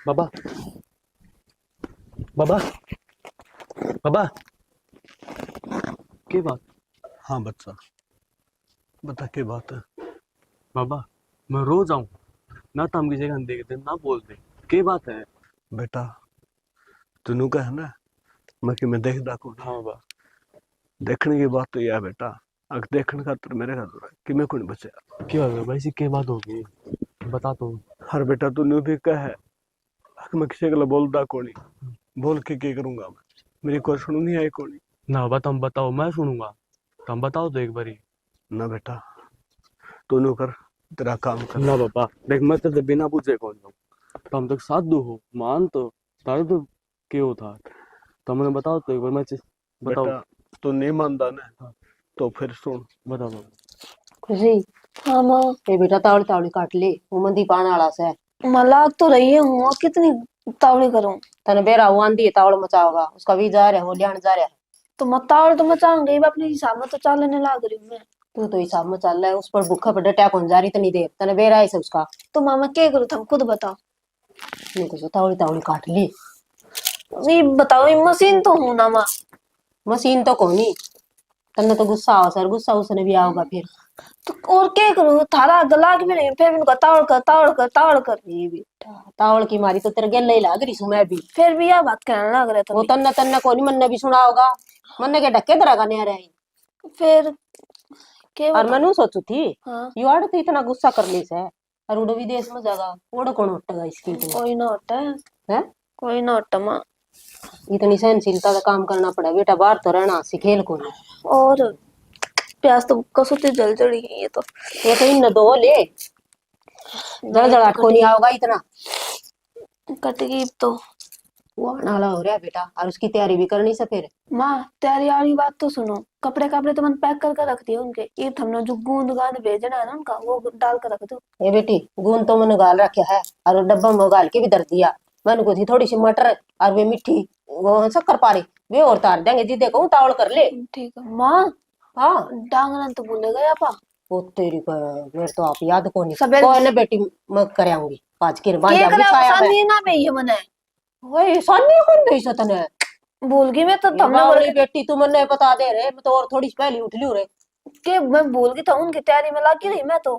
बाबा बाबा बाबा की बात। हाँ बच्चा, बता क्या बात है। बाबा मैं रोज आऊं ना, तो हम किसी का देखते ना बोलते। की बात है। बेटा तू का है ना, मैं कि मैं देख डाकू हाँ बाबा। देखने की बात तो यह है बेटा। अगर देखने खातर मेरे खातर है कि मैं कौन बचे। की बात है भाई, सी की बात होगी बता तो। हर बेटा तू भी कह है मैं किसी के लिए बोलता कोनी, बोल के क्या करूंगा मैं, मेरी कोई सुनू नहीं आई कोनी। ना बाबा तुम बताओ, मैं सुनूंगा। तुम बताओ तो एक बारी। ना बेटा तू कर, तेरा काम कर। ना बाबा देख, मैं तो बिना पूछे कौन जाऊं। तुम तक साधु हो मान तो तारे तो क्यों था। तुमने बताओ तो एक बार, बताओ। बेटा तू नहीं मानता ना, हाँ, तो फिर सुन। बताओ बाबा। खुशी। हाँ माँ। ये बेटा तावड़ी तावड़ी काट ले, वो मंदी पान आला से। मला तो रही है हूँ, कितनी तावड़ी करूं। तने बेरा वो आंधी है तावड़ मचाओगा, उसका भी जा रहा है, वो लियान जा रहा है। तो मैं तावड़ तो मचाऊंगी, अपने हिसाब में तो चलने लाग रही हूँ मैं। तू तो हिसाब में चल रहा है, उस पर भूखा पर डटा कौन जा रही इतनी देर, तने बेरा है से उसका। तो मामा क्या करूँ, तुम खुद बताओ। नहीं कुछ तावड़ी तावड़ी काट ली। ये बताओ, ये मशीन तो हूं ना माँ। मशीन तो कौन ही, तन्ने तो गुस्सा आओ सर, गुस्सा उसने भी आओगा फिर। तो और क्या करूँ, थारा गला भी नहीं, फिर इनको तावड़ कर तावड़ कर तावड़ कर। ये बेटा तावड़ की मारी तो तेरे गेले ही लाग रही सू मैं भी। फिर भी यह बात कहने लग रहे वो तुम। तन्ने तन्ने को नहीं, मन ने भी सुना होगा। मन के ढक्के तरह का नहीं रहा। फिर क्या और बताऊं। मैंने सोचू थी हाँ। यू आड़ तो इतना गुस्सा कर ली से, और उड़ो विदेश में जागा, उड़ कौन उठेगा इसकी इतनी कोई ना हटा है, है। कोई ना हटा माँ। इतनी सहनशीलता का काम करना पड़ा बेटा, बाहर तो रहना सिखेल को नहीं। और प्यास तो कसौती जल जड़ी है ये तो। ये तो इन दो ले, जड़ जड़ाट को नहीं आओगा इतना। कटेगी तो। वो आने वाला हो रहा है बेटा, और उसकी तैयारी भी करनी से फिर। माँ तैयारी वाली बात तो सुनो, कपड़े कपड़े तो मैंने पैक करके रख दिए उनके, ये हमने जो गूंद गांद भेजना है ना उनका, वो डाल कर रख दो। ये बेटी गूंद तो मैंने गाल रखा है, और वो डब्बा में गाल के भी दर दिया। मैंने को थी थोड़ी सी मटर और वे मिट्टी, वो शक्कर पारी, वे और तार देंगे जी, देखो तावड़ कर ले। ठीक है माँ। हाँ डांगना तो भूले गए आपा। वो तेरी को, मेरे तो आप याद को नहीं। सवेरे कोई ना बेटी, मैं कर आऊंगी आज के के बांध करे बिछाया है। आसानी ना में ये मने। वही सानी कौन गई सो तने। भूल गई मैं तो, ये तुमने बावली बोले बेटी तू मन्ने बता दे रे, मैं तो और थोड़ी सी पहले उठ लियो रे। कि मैं भूल गई था, उनकी तैयारी में लगी रही मैं तो।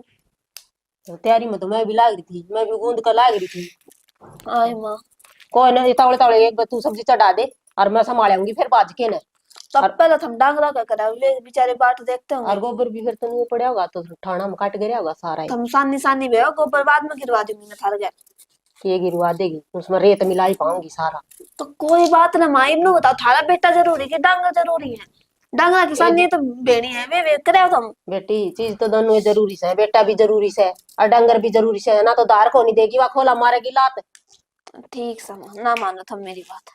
तो तैयारी में तो मैं भी लाग रही थी, मैं भी गूंद कर लाग रही थी। आए माँ। कोई ना तावड़े तावड़े एक बार तू सब्जी चढ़ा दे, और मैं संभाल आऊंगी फिर बाज के न। तब और पहले हम डांगरा का करा, वे बेचारे बाट देखते होंगे। और गोबर भी फिर तनु पड़ा होगा तो ठाणा में काट गया होगा सारा ही। हम सानी सानी वे गोबर बाद में गिरवा दूंगी मैं थार गया। ये गिरवा देगी, उसमें रेत मिला ही पाऊंगी सारा। तो कोई बात ना माँ, इब्नू बताओ, थारा बेटा जरूरी कि डांगा जरूरी है। डांगा की सानी तो बेड़ी है, वे करे तुम। बेटी चीज तो दोनों ही जरूरी से, बेटा भी जरूरी से और डंगर भी जरूरी से, ना तो दार को नहीं देगी, वह खोला मारेगी लात। ठीक समा, ना मानो तुम मेरी बात।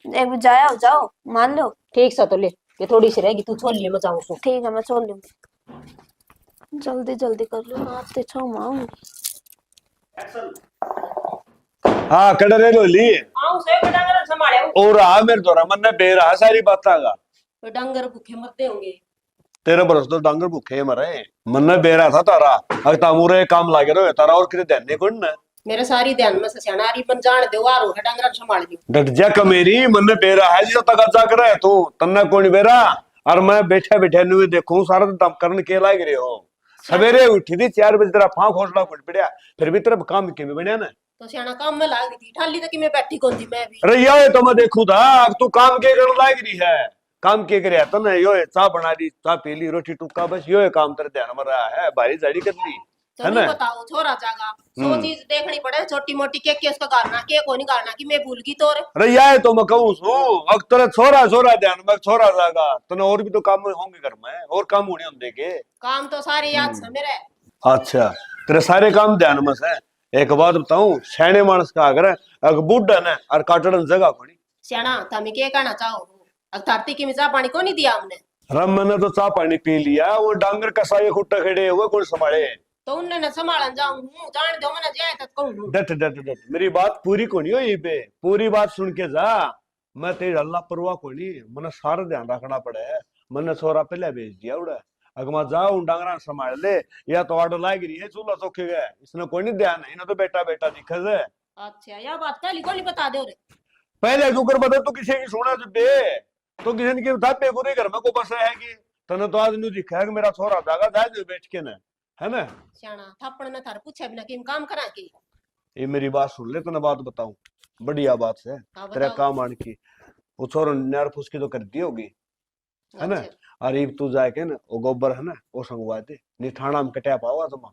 एक बार जाया हो जाओ, मान लो। ठीक सा तो ले, ये थोड़ी सी रहेगी, तू छोड़ लिए मैं जाऊं सो। ठीक है मैं छोड़ लूंगी, जल्दी जल्दी कर लो ना, आप छो माऊंगी। हाँ कड़े लो ली आऊं से डंगर संभाले और आ मेरे द्वारा मन ने बेर आ सारी बात का। डंगर भूखे मरते होंगे। तेरे बरस तो डांगर भूखे मरे, मन ने बेरा था तारा। अगर तामुरे काम लागे रहो तारा और किते ध्यान नहीं कौन ना। मेरे सारी ध्यान में से सियानारी बन जान दे, वारो है डंगर संभाल लियो। डट जा कमेरी, मन ने बेरा है जी तक जाग रहा है तू, तन्ना कौन बेरा। और मैं बैठे बैठे नु देखूं सारा तो दम करने के लाग रहे हो। सवेरे उठी थी 4 बजे, तेरा फांक हौसला फट पड़या, फिर भी तेरा काम के में बनया ना। तो सियाना काम में लाग रही थी, ठाली तक मैं बैठी कौन थी मैं भी। अरे यो तो मैं देखू था, अब तू काम के कर लाग रही है। काम के करे तो ना यो चाह बना ली, चाह पी ली, रोटी टुक्का, बस यो काम तेरे ध्यान में रहा है, भारी जाड़ी कर ली तो है नहीं ना। बताओ छोरा जागा, सो चीज देखनी पड़े, छोटी मोटी के उसका गालना के को नहीं गालना कि मैं भूल गई तो रे। अरे यार तो मैं कहूँ सू, अब तेरा छोरा छोरा ध्यान में, छोरा जागा तने और भी तो काम होंगे घर में, और काम होने हम देखे। काम तो सारे याद से मेरे। अच्छा तेरे सारे काम ध्यान में से। एक बात बताऊं, सैने मानस का अगर अगर बूढ़ा ना और काटड़न जगह कोनी। सियाना तुम के कहना चाहो, अब धरती की मिर्चा पानी को नहीं दिया हमने। रम मैंने तो चाह पानी पी लिया, वो डांगर कसाई खुट्टा खड़े हुए कौन संभाले। तो उनने न संभालन जाऊं हूं, जान दो मैंने जाए तक कहूं। डट डट डट, मेरी बात पूरी कोनी हो ये पे, पूरी बात सुन के जा। मैं तेरी अल्लाह परवाह कोनी, मैंने सारा ध्यान रखना पड़े। मैंने छोरा पहले भेज दिया उड़ा, अगर मैं जाऊं डांगरा संभाल ले, या तो आडो लाग रही है चूल्हा चौके गए, इसने कोई नहीं ध्यान है, इन्हें तो बेटा बेटा दिखे से। अच्छा या बात पहली को नहीं बता दो रे। पहले तू कर बता, तू किसी की सुना तो बे, तो किसी ने बता पे पूरे घर में को बस है कि तने तो आज नहीं दिखा है कि मेरा छोरा जागा जाए बैठ के ना, है ना। सियाना थापड़ ने थार पूछे बिना कि काम करा की। ये मेरी बात सुन ले, तने बात बताऊं, बढ़िया बात है। हाँ तेरा बताओ। काम आन की वो छोरो न्यार फुसकी तो कर दी होगी, है ना। अच्छा और ये तू जाके ना वो गोबर है ना वो संगवा दे, नहीं थाना में कटिया पावा तुम।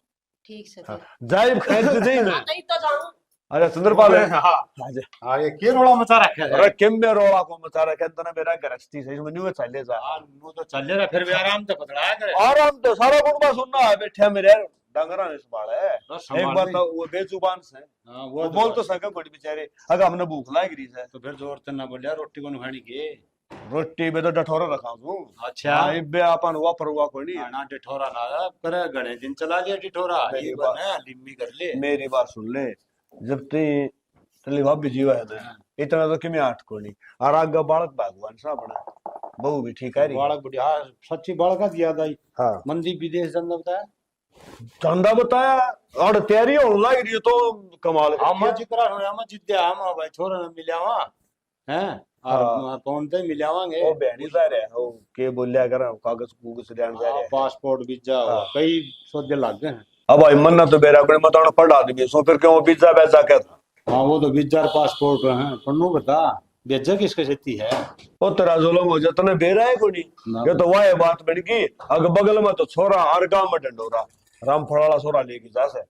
ठीक से हाँ, फिर। जाए खेत से दे ना। हाँ, नहीं तो जाऊं। अरे चंद्रपाल है। हाँ आजा। हाँ, ये के रोला मचा रखा है। अरे किम में रोला को मचा रखा है, तना मेरा गृहस्थी सही में नहीं चले जा। हाँ, नु तो चल रहा, फिर भी आराम से पकड़ाया करे। आराम तो सारा कुटुंबा सुनना है बैठे मेरे डंगरा ने संभाले है। बस एक संभाल बार नहीं। तो वो बेजुबान से हाँ, वो बोल तो सके बड़ी बेचारे, अगर हमने भूख लाग रही है तो फिर जोर से ना बोलिया, रोटी को खानी के। रोटी में तो डठोरा रखा हूँ। अच्छा। हाँ, इब्बे अपन हुआ पर हुआ कोई नहीं। ना टिठोरा ना करे, गणे दिन चला लिया टिठोरा, मेरी ये बात- बना लिम्मी कर ले। मेरी बात सुन ले, जब ती तली भाभी जीवा है ना, इतना तो किमें आठ को नहीं। और आगे बालक भगवान सा बना, बहू भी ठीक है रही है। बालक बुढ़िया, हाँ, सच्ची बालक का दिया दाई। हाँ मंदी विदेश जंदा बताया। चंदा बताया और तैयारी होने लग रही है तो कमाल है। हम जिक्रा हम जिद्दे हम भाई छोरा ने मिलिया वहां हैं, और फोन ते मिलावांगे। वो बहनी जा रहे हैं, वो के बोलिया कर कागज कुगज लेने जा रहे हैं। पासपोर्ट वीजा हाँ। कई सौदे लग गए हैं। अब भाई मन्ना तो बेरा अपने मताना पढ़ा दी सो फिर क्यों पिज्जा वैसा क्या था। हाँ, वो तो वीजा और पासपोर्ट है, पन्नू बता भेजा किसके सेती है। वो तेरा जुल्म हो जाता ना बेरा है कोई ना। ये तो वाह बात बन गई। अगर बगल में तो छोरा हर गांव में डंडोरा रामफल वाला छोरा लेके जा से।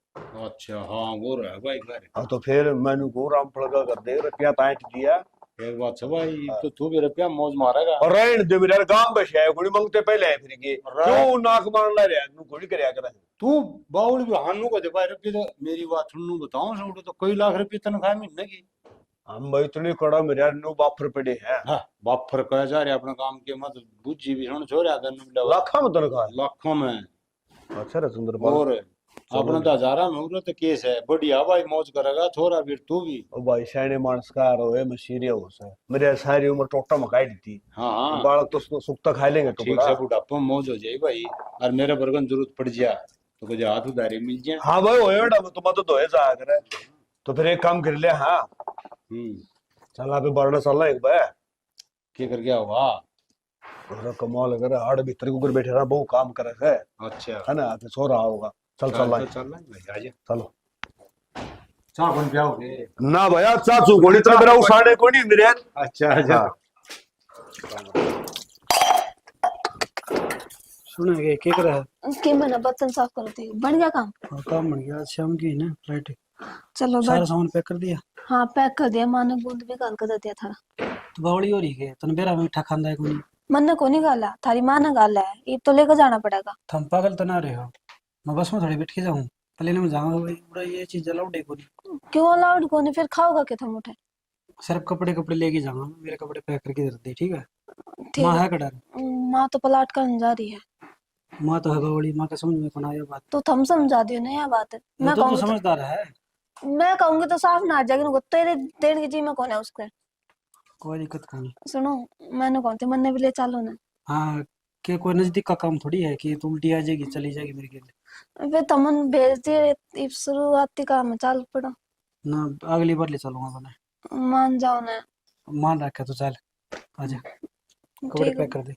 अच्छा हाँ, वो रहा भाई घर। हाँ तो फिर मैंने को रामफल का कर दे रुपया ताइट दिया एक बात है भाई, तो तू भी रुपया मौज मारेगा। और रहन दे मेरे गांव में है कोई मांगते पहले है फिर के क्यों नाक मार ला रहा नु कोई करया करे। तू बाउल भी हानू को दे भाई रुपये, तो मेरी बात सुनू बताऊं सब तो कई लाख रुपये तनख्वाह महीने की। हम भाई इतनी कड़ा मेरे नु बाफर पड़े है। हाँ, बाप फर्क है जा रहे अपने काम के मत बुझी भी सुन छोरा तन लाखों में तनख्वाह। लाखों में। अच्छा रे सुंदर और अपने तो हजारा में उरो तो केस है, बढ़िया भाई मौज करेगा छोरा भी तू भी। ओ भाई शाने मानस का रोए मशीरिया हो से मेरे सारी उम्र टोटा मकाई दी थी। हाँ हाँ, बालक तो सुक्ता खा लेंगे ठीक से बुढ़ापा में मौज हो जाए भाई। और मेरे बर्गन जरूरत पड़ जाए तो कुछ हाथ उधारी मिल जाए। हाँ भाई होए बेटा तुम तो दोए जा करे तो फिर एक काम कर ले। हाँ चल आप बढ़ना चलना एक बार क्या कर गया हुआ। और कमाल अगर हाड़ भीतर ऊपर बैठे रहा बहु काम करे है अच्छा, है ना आप सो रहा होगा। चल चल तो चल भाई आजा, चलो चार बन जाओगे। ना भैया चाचू कोनी तरह मेरा उसाने कोनी मेरे। अच्छा अच्छा। सुनेंगे क्या कर रहा है। कि मैंने बर्तन साफ कर दी, बन गया काम। हाँ, काम बन गया आज शाम की ना फ्लाइट। चलो सारा बैठ। सामान पैक कर दिया। हाँ पैक कर दिया, माँ ने बूंद भी गाल कर दिया था। तो बावड़ी हो रही है तन बेरा मीठा खांदा है कोनी। मन ने को नहीं गाला, थारी माँ ने गाला है, ये तो लेकर जाना पड़ेगा। थम पागल तो ना रहे हो, मैं बस में थोड़ी बैठ के जाऊं प्लेन में जाऊंगा भाई पूरा ये चीज अलाउड है कोनी। क्यों अलाउड को नहीं, फिर खाओगा क्या तुम उठे। सिर्फ कपड़े कपड़े लेके जाऊंगा, मेरे कपड़े पैक करके दे दे ठीक है। ठीक माँ है। है कटार। माँ तो पलाट कर जा रही है। माँ तो है बावड़ी, माँ का समझ में कौन आया बात। तो थम समझा दियो ना, यह बात है। वो मैं तो कहूंगी समझदार है। मैं कहूंगी तो साफ ना आ जाएगी उनको, तेरे देने की जी में कौन है उसके। कोई दिक्कत नहीं। सुनो, मैंने कौन थी, मन ने भी ले चलो ना। हाँ के कोई नजदीक का काम थोड़ी है कि तू उल्टी आ जाएगी चली जाएगी मेरे के लिए। फिर तमन भेज दिए, इस शुरुआती काम में चल पड़ो। ना अगली बार ले चलूंगा मैं। मान जाओ ना। मान रखा तो चल आजा कपड़े ठीक है। पैक कर दे।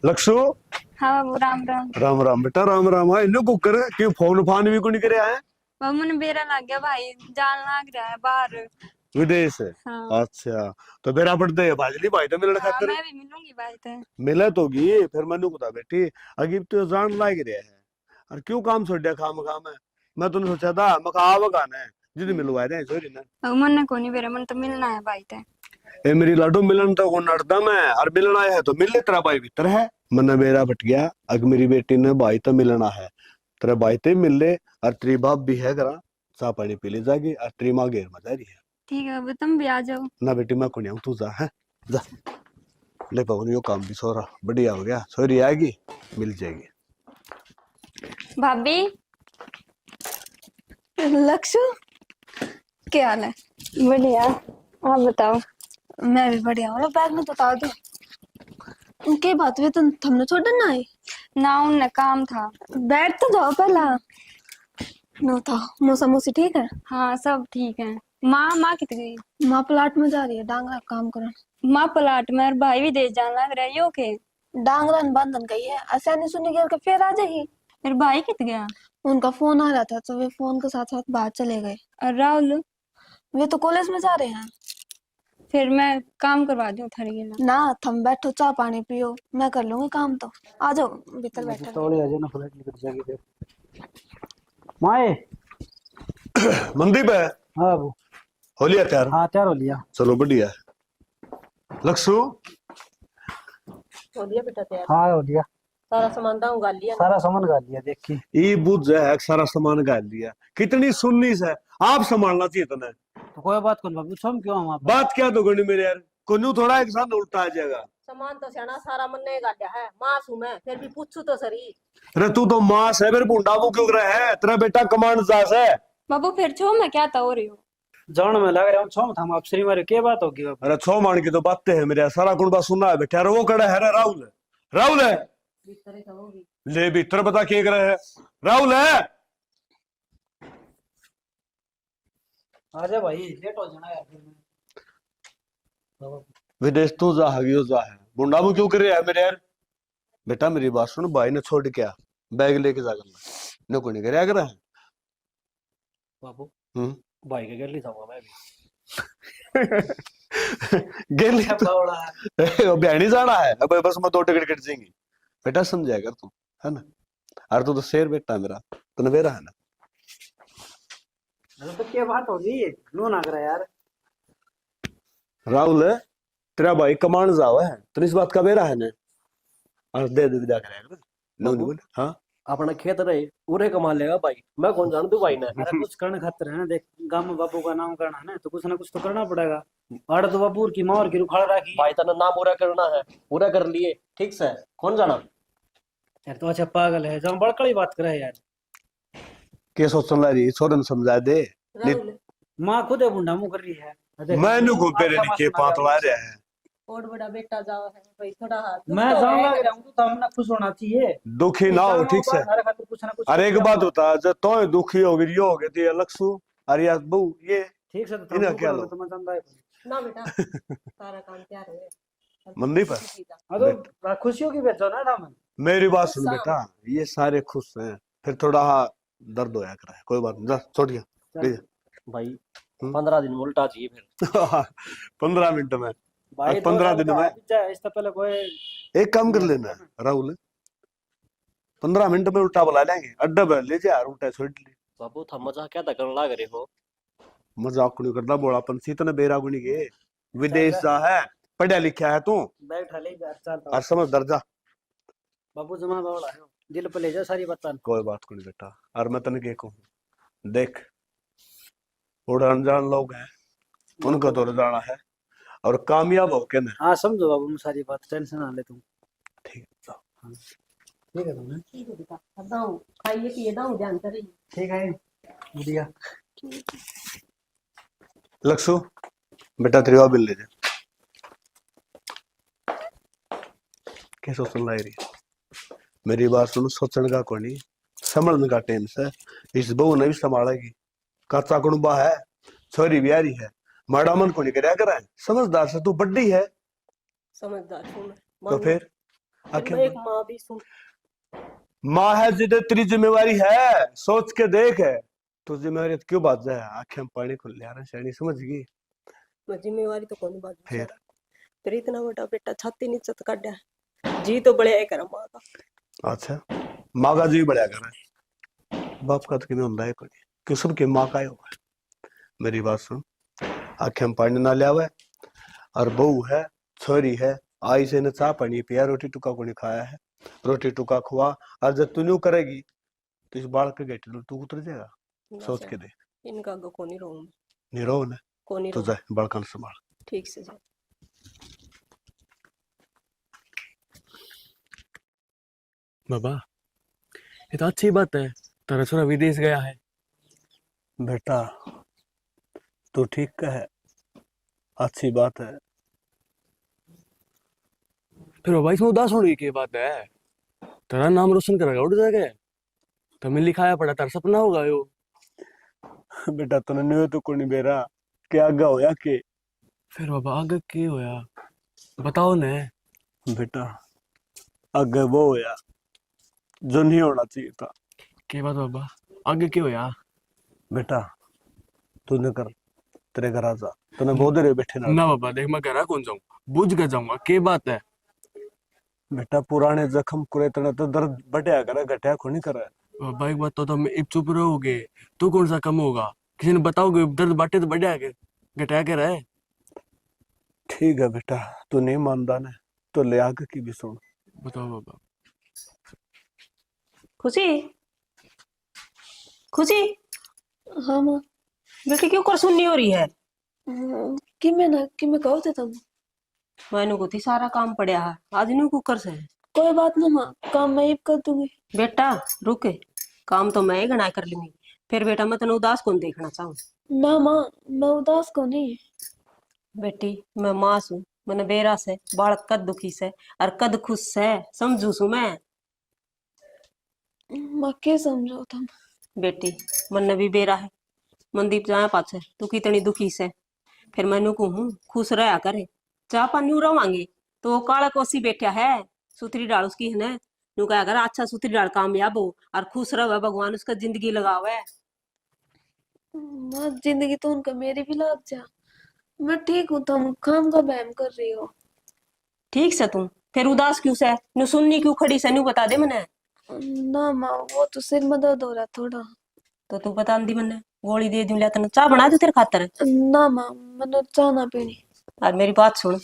लक्ष्य हाँ बाबू राम राम। राम राम बेटा राम राम। हाँ इन्हें कुक करे क्यों फोन फान भी कोनी करे है बाबू मैंने बेरा लग गया भाई, जान लग रहा है बाहर। विदेश से। हाँ, अच्छा तो बेरा पड़ते है भाजली भाई तो मिलने हाँ खातिर मैं भी मिलूंगी भाई तो। मिले तो गी फिर मैंने बता बेटी अगी तो जान लाग रहा है और क्यों काम छोड़ दिया खाम खाम है। मैं तूने सोचा था मैं आव गाना है जिद मिलवा दे छोरी ना। बाबू मन को नहीं बेरा, मन तो मिलना है भाई तो। ए मेरी लाडू मिलन तो को नटदा मैं और मिलना है तो मिल ले तेरा भाई भीतर है। मन बेरा फट गया अग मेरी बेटी ने भाई तो मिलना है तेरा भाई ते मिल ले और तेरी बाप भी है करा चा पानी पी ले जागी और तेरी माँ घेर मजा रही है। ठीक है बाबू, तुम भी आ जाओ। ना बेटी मैं को नहीं तू जा है जा ले पवन यो काम भी सोरा बढ़िया हो गया सोरी आएगी मिल जाएगी। भाभी लक्ष्य क्या हाल है। बढ़िया, आप बताओ। मैं भी बढ़िया हूँ। बैग में तो बता दो के बात हुई, तुमने छोड़ना है ना उनने काम था। बैठ तो जाओ पहला। नो था मौसम मौसी ठीक है। हाँ सब ठीक है। माँ माँ कित गई? माँ प्लाट में जा रही है डांगरा का काम करन। माँ प्लाट में और भाई विदेश जाने लग रहा है यो के? डांगरा न बांधन गई है आसानी सुनी के फिर आ जाएगी। फिर भाई कित गया? उनका फोन आ रहा था तो वे फोन के साथ साथ बाहर चले गए। और राहुल? वे तो कॉलेज में जा रहे हैं। फिर मैं काम करवा दूं थारी के ना? ना तुम बैठो चाय पानी पियो मैं कर लूंगी काम तो। आ जाओ भीतर बैठो। तौले आ जाना फ्लाइट निकल जाएगी फिर। माए मंदीप है। हाँ बाबू। हो लिया तैयार? हाँ तैयार हो लिया। चलो बढ़िया है। लक्ष्ू हो लिया बेटा तैयार? हाँ हो लिया। सारा सामान दाऊ गाल लिया ना? सारा सामान गा लिया देख के। ये बुझ है सारा सामान गाल लिया। कितनी सुननी है, आप संभालना चाहिए तुम्हें। तो कोई बात कौन बाबू हम क्यों हम आप बात क्या तो गणी मेरे यार, कोनू थोड़ा एक साथ उल्टा आ जाएगा। सामान तो सियाना सारा मन ने गालिया है, मासूम मैं फिर भी पूछू तो सरी। अरे तू तो मास है, मेरे भूडा वो क्यों रहा है? तेरा बेटा कमांड जास है। बाबू फिर छो मैं क्या तो हो रही हूँ? जान में लग रहा हूँ छो हम आप श्री मारे क्या बात होगी बाबू? अरे छो मान की तो बातें है मेरे, सारा कुंडा सुना है बेटा। वो कड़ा है रे राहुल, राहुल है ले भीतर बता क्या कर रहा है। राहुल है आजा भाई लेट हो जाना यार फिर बाबू। विदेश तो जा हगियो जा है, बुंडा वो क्यों कर रहा है मेरे यार? बेटा मेरी बात सुन, भाई ने छोड़ के आ, बैग लेके जा करना न, कोई नहीं कर रहा है बाबू हम्म। भाई के घर ले जाऊंगा मैं भी। गेली बड़ा तो बयानी जाना है अब, बस मैं 2 टिकट कट जाएंगी बेटा, समझाया कर तू, है ना? अरे तू तो शेर बेटा है मेरा, तूने मेरा है ना। तो क्या बात होगी नो ना करा यार। राहुल तेरा भाई कमांड जावा है, तो इस बात का मेरा है ना। और दे दे विदा करेगा नो नहीं बोल। हाँ अपना खेत रहे पूरे कमा लेगा भाई, मैं कौन जानू तू भाई ने। अरे कुछ करने खातिर है ना, देख गांव में बाबू का नाम करना है ना तो कुछ ना कुछ तो करना पड़ेगा। आड़े तो बाबू की मार की उखाड़ रखी भाई तना नाम पूरा करना है, पूरा कर लिए ठीक से, कौन जाना। यार तो अच्छा पागल है जब बड़कड़ी बात करे यार। के सोचने लगी छोरन समझा दे। राहुल माँ खुद है बुंडा मुँह कर रही है। देख, मैं नु तू को तेरे अच्छा लिखे मासूम आ पांतवा गया। रहा है। और बड़ा बेटा जाओ है भाई, थोड़ा हाथ मैं जाऊंगा कि रहूं तो हमने खुश होना चाहिए। दुखी ना हो ठीक से। हमारे खातिर कुछ ना कुछ अरे एक किया बात होगा। होता जब तो दुखी हो गई हो गई थी अलग सु, अरे यार बहू ये ठीक से तो इन्हें तुम क्या करोगे लो तो मैं जानता है। ना बेटा सारा काम तैयार है। मंदीप है। हाँ तो खुशियों की बेचो ना रामन। मेरी बात सुन बेटा, ये सारे खुश हैं, फिर थोड़ा दर्द होया करा है, कोई बात नहीं, जा छोड़ दिया ले जा। भाई 15 दिन में उल्टा चाहिए फिर। 15 मिनट में भाई और 15 दिन में इससे पहले कोई एक काम कर लेना राहुल, 15 मिनट में उल्टा बुला लेंगे, अड्डा पर ले जा, उल्टा छोड़ ले। बाबू था मजाक क्या था करने लग रहे हो? मजाक नहीं करता, बोलापन सी तने बेरागुनी के विदेश जा है, पढ़ा लिखा है तू बैग ले जा चलता और समझ दर्जा। बाबू जमा बावड़ा है दिल पे ले जा सारी बात। कोई बात को नहीं बेटा, और मैं तने क्या कहूँ, देख थोड़ा अनजान लोग हैं, उनका तो जाना है और कामयाब हो के ना। हाँ समझो बाबू मैं सारी बात, टेंशन ना ले तुम। ठीक है हाँ ठीक है तुमने ठीक है बेटा, दाऊ खाइए पिए दाऊ ध्यान करिए। ठीक है बढ़िया। लक्ष्ू बेटा तेरी बिल ले जा, क्या सोचने लग रही है? मेरी बात सुन, सोचने का कोई नहीं, संभलने का टाइम से, इस बहू ने भी संभालेगी, कच्चा कुड़बा है, छोरी ब्यारी है, माड़ा मन को नहीं करया करे, समझदार से तू बड्डी है समझदार हूँ मैं। तो फिर मैं आखिर एक माँ भी सुन। माँ है जिधर तेरी जिम्मेवारी है, सोच के देख है तो जिम्मेवारी क्यों बात जाए, आंखें में पानी खुल यार शैनी, समझ गई? मैं जिम्मेवारी तो कौन बात फिर तेरी, इतना बड़ा बेटा छाती नीचे तो काटा है, जी तो बड़े कर माँ का। अच्छा माँ का जी बढ़िया कर रहा है, बाप का तो किन्हें होता है कोई, क्यों सबके माँ का ही होगा। मेरी बात सुन, आंखें में पानी ना लिया हुआ है, और बहू है, छोरी है, आई से ने चाह पानी पिया, रोटी टुका को नहीं खाया है, रोटी टुका खुआ, और जब तू न्यू करेगी तो इस बाल के गेट तू उतर जाएगा, सोच के दे। इनका आगे कौन नहीं रहूं, नहीं रो ना कौन नहीं तो रहूं, जाए बड़कन संभाल। ठीक से जा। बाबा ये तो अच्छी बात है, तेरा छोरा विदेश गया है। बेटा तू ठीक कहे, अच्छी बात है। फिर बाबा इसमें उदास होने की बात है, तेरा नाम रोशन करेगा उड़ जाएगा, तुम्हें लिखाया पड़ा तेरा सपना होगा यो। बेटा तने न्यू तो कोनी बेरा क्या आगा होया के फिर बाबा आगे के होया बताओ ने। बेटा आगे वो होया जो नहीं होना चाहिए था। के बात बाबा आगे के होया। बेटा तूने कर तेरे घर आजा तने बहुत देर बैठे ना। ना बाबा देख मैं घर कौन जाऊं बुझ के जाऊंगा के बात है। बेटा पुराने जख्म कुरे तने तो दर्द बढ़िया करे घटिया कोनी करे। बाबा एक बात तो मैं चुप रहोगे तो कौन सा कम होगा किसी ने बताओगे दर्द बाटे तो बढ़िया के घटा के रहे। ठीक है बेटा तू नहीं मानता ने तो ले आगे की भी सुन। बताओ बाबा। खुशी खुशी हाँ माँ। बेटी क्यों कर सुननी हो रही है। कि मैं कहो थे तुम। मैंने को थी सारा काम पड़ा है आज न्यू कुकर से। कोई बात ना माँ, काम मैं ही कर दूंगी। बेटा रुके काम तो मैं ही गना कर लूंगी। फिर बेटा मैं तेन उदास कौन देखना चाहूँ। ना माँ, मैं उदास को नहीं। बेटी मैं माँ सू मैंने बेरा से बाल कद दुखी से और कद खुश से समझू सू मैं। माँ के समझो तुम। बेटी मन भी बेरा है मनदीप जाए पाछे तू कितनी दुखी से। फिर मैनू कहूँ खुश रहा करे चाह पानी रवांगे तो वो काला कोसी बैठा है सुथरी डाल उसकी है ना नू कहा कर अच्छा सुथरी डाल कामयाब हो और खुश रहो भगवान उसका जिंदगी लगावे। माँ जिंदगी तो उनका मेरी भी लग जा। मैं ठीक हूँ, तुम काम का बहम कर रही हो। ठीक से तू फिर उदास क्यों से नू सुननी क्यों खड़ी से नू बता दे मने। ना माँ वो तो सिर में दर्द हो रहा थोड़ा। तो तू बता दी मने गोली दे दूं लिया तने चाह बना दू तेरे खातर। ना माँ मैंने चाह ना पीनी। और मेरी बात सुन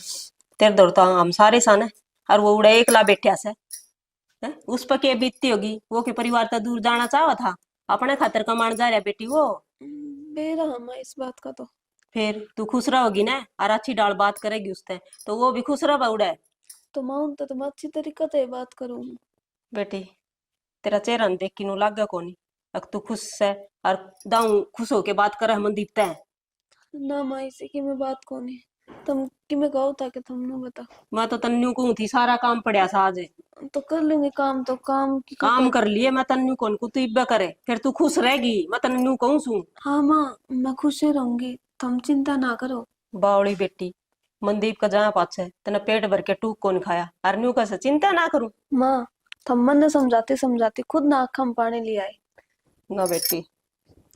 तेरे दौड़ तो हम सारे सन है और वो उड़ा एकला बैठा से हैं? उस पर क्या बीतती होगी वो के परिवार तक दूर जाना चाहा था अपने खातर कमाने जा रहा बेटी वो। बेरा माँ इस बात का तो। फिर तू खुश रहोगी ना और अच्छी डाल बात करेगी उससे तो वो भी खुश रहा उड़ा। तो माँ उन तो तुम अच्छी तरीके से बात करूँ। बेटी तेरा चेहरा न देख के नु लागा कोनी अब तू खुश है और दाऊ खुश होके बात करे मन दीपता है। ना माँ इसी की मैं बात को नहीं। तुम कि मैं कहो ताकि तुम न बता। मैं तो तन्नू कहूँ थी सारा काम पड़ा सा आज तो कर लूंगी काम, तो काम की काम कर लिए मैं तन्नू कौन को तू इब्बा करे फिर तू खुश रहेगी मैं तन्नू कहूँ सू। हाँ माँ मैं खुश ही रहूंगी, तुम चिंता ना करो। बावड़ी बेटी मनदीप का जहाँ पाछे तने पेट भर के टूक कौन खाया और न्यू कैसे चिंता ना करूं। माँ तुम मन ने समझाते समझाते खुद ना आँखों में पानी ले आए। ना बेटी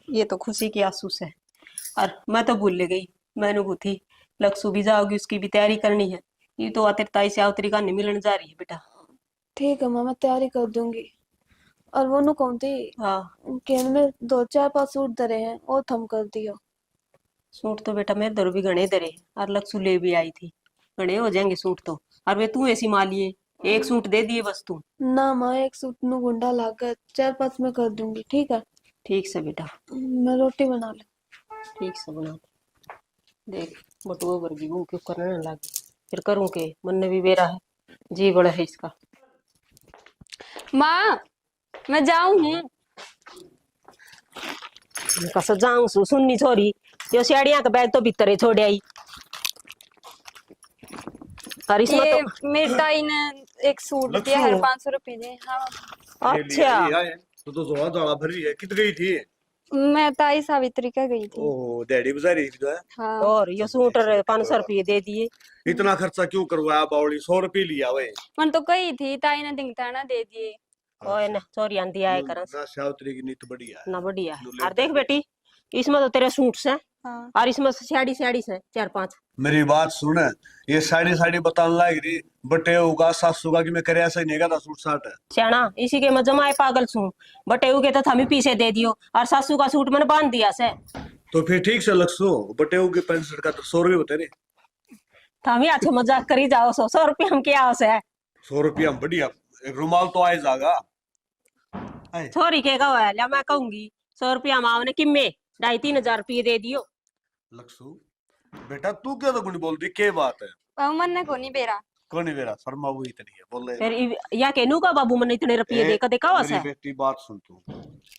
ये तो खुशी की आंसू है और मैं तो भूल गई मैंने को थी लक्ष्य भी जाओगी उसकी भी तैयारी करनी है ये तो आतिर ताई से आवतरी का नहीं मिलने जा रही है बेटा। ठीक है माँ मैं तैयारी कर दूंगी। और वो नु कौन थी हाँ कि में 2-4-5 सूट धरे हैं और थम कर दियो। सूट तो बेटा मेरे दर भी घने धरे और लक्ष्य ले भी आई थी घने हो जाएंगे सूट तो और वे तू ऐसी मालिए एक सूट दे दिए बस तू। ना माँ एक सूट नु गुंडा लाकर 4-5 में कर दूंगी। ठीक है ठीक से बेटा मैं रोटी बना लूं। ठीक से बना देख बटुआ वर्गी वो क्यों करने लगी फिर करूं के मन ने भी बेरा है जी बड़ा है इसका। माँ मैं जाऊं हूँ। कसो जाऊं सुननी छोरी यो सियाड़िया का बैग तो भीतर छोड़ आई और इसमें ये तो मेरी ताई ने एक सूट दिया है 500 रुपए दे। हाँ अच्छा तो जोड़ा दाड़ा भरी है कित गई थी। मैं ताई सावित्री का गई थी। ओ डैडी बाजारी थी तो है। हाँ और यो सूट 500 रुपये दे दिए। इतना खर्चा क्यों करवाया बावली 100 रुपये लिया वे। मन तो कही थी ताई ने दिंगता ना दे दिए। ओए ना चोरी आंधी आए कर ना सावित्री की नीत बढ़िया है। ना बढ़िया है और देख बेटी इसमें तो तेरे सूट से हाँ और इसमें साड़ी साड़ी से 4-5। मेरी बात सुन ये साड़ी साड़ी बताने लग रही बटे होगा सासू का कि मैं करे ऐसा ही नहीं था सूट साट है सियाना इसी के मैं जमाए पागल सू बटे के तो हमें पीछे दे दियो और सासू का सूट मैंने बांध दिया से। तो फिर ठीक से लक्सो बटे की पैंट शर्ट का तो 100 रुपये होते रे। हम अच्छे मजाक करी जाओ 100 रुपये हम क्या हो से 100 रुपया बढ़िया एक रुमाल तो आए जागा। छोरी के कहो है मैं कहूंगी 100 रुपया माँ ने किम्मे 2,5-3 हजार रुपये दे दियो। लक्सू बेटा तू क्या तो बोल दी के बात है बाबू मन ने को नहीं बेरा। कौन नहीं मेरा शर्मा हुई इतनी है बोल फिर या कहनू का बाबू मैंने इतने रुपये दे कदे कहो से। बेटी बात सुन तू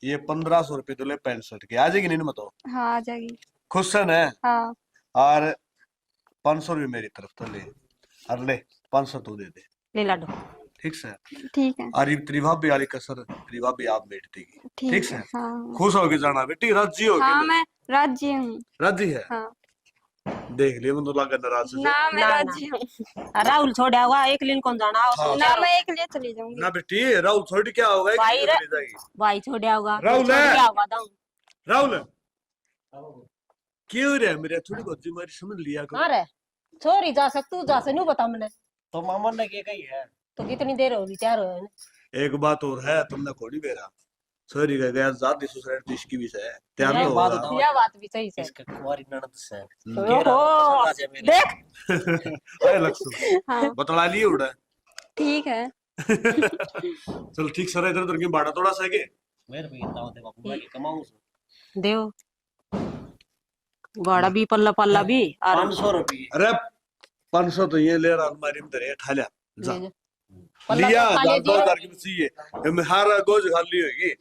ये 1500 रुपये तो ले पैंट शर्ट के आ जाएगी नहीं मतो हाँ आ जाएगी। खुश है ना। हाँ और 500 रुपये मेरी तरफ तो ले और ले 500 तू दे दे ले लाडो ठीक से। ठीक है और तेरी भाभी वाली कसर तेरी भाभी आप बैठ देगी, ठीक ठीक से। है। हाँ खुश होके जाना बेटी, राजी हो हाँ के। मैं राजी हूँ। राजी है? हाँ देख लिया मैं तो लगा नाराज से। ना मैं ना, ना। राजी हूँ। राहुल छोड़ा हुआ एक दिन कौन जाना और हाँ। तुम ना क्या मैं एक लिए चली जाऊंगी। ना बेटी, राहुल छोड़ क्या होगा, एक भाई चली रे- जाएगी। भाई छोड़ा होगा राहुल छोड़ है। क्या होगा दाऊ राहुल क्यों रे मेरे थोड़ी बहुत जिम्मेदारी समझ लिया करो। हाँ रे छोरी जा सक तू जा से नहीं बता मैंने तो मामा ने क्या कही है? तो कितनी देर होगी तैयार हो एक बात और है, तुमने खोड़ी बेरा सॉरी कह गया जाति ससुराल तो इसकी भी से है, तैयार ये तो बात होगा। बताओ। यह बात भी सही से इसका कुंवारी ननद से ओहो, केरा पसंद आ जाए मेरे। देख अरे लक्ष्मी हाँ बतला लिए उड़ा। ठीक है। चल ठीक सर, इधर उधर की बाड़ा थोड़ा सा के मेरे भी इतना होते बापू मैं कमाऊं देव बड़ा भी पल्ला पल्ला भी और 500 रुपये। अरे 500 तो ये ले रहा अलमारी में तेरे ठा लिया जा। ले जा। पल्ला लिया तो खाली 2000 की चाहिए, ये हारा गोज खाली होगी।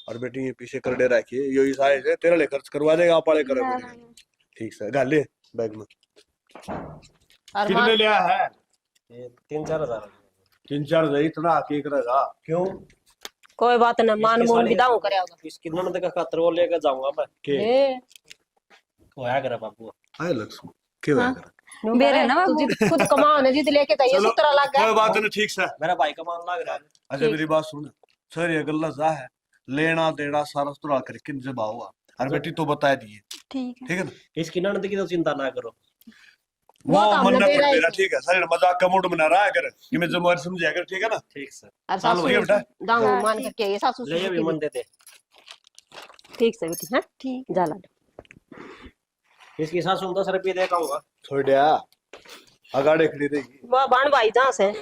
और बेटी ये पीछे कर दे रखिए, ये साइज है तेरा ले खर्च करवा देगा आप वाले करे ना, बेटी। ना, ना। ठीक से गाले बैग में और कितने लिया है? 3-4 हजार। 3-4 हजार इतना आके करेगा क्यों? कोई बात ना मान इसके मोल साले- विदाऊ करे होगा इसकी ननद का खातर वो लेकर जाऊंगा मैं। के ए होया करे बापू। आए लक्ष्मी क्यों है करा? बेरे ना तू बाबू। जिद खुद कमाओ ना जिद लेके जाइए चलो, 17 लाख कोई का बात नहीं, ठीक से। मेरा भाई का मान लग रहा है। अच्छा मेरी बात सुन सर, ये गल्ला जा है लेना देना सारा सुतरा करके जब आओगा। और बेटी तो बता दिए, ठीक है। ठीक है ना? इसकी ननद की तो चिंता ना करो। वो तो हमने मन्ना दे पड़ रहा है देना, ठीक है सर, मजाक का मूड बना रहा है अगर कि मैं जिम्मेवारी समझा कर, ठीक है ना? ठीक से और चलो भैया बेटा। दाऊ हाँ, मान ठीक। करके ये सासू ले ये भी मन देते। ठीक से बेटी हां ठीक जा ला इसकी सासू 10 रुपये दे कहूंगा। छोड़िया अगाड़े खड़ी रहेगी। वाह बाण भाई जहां से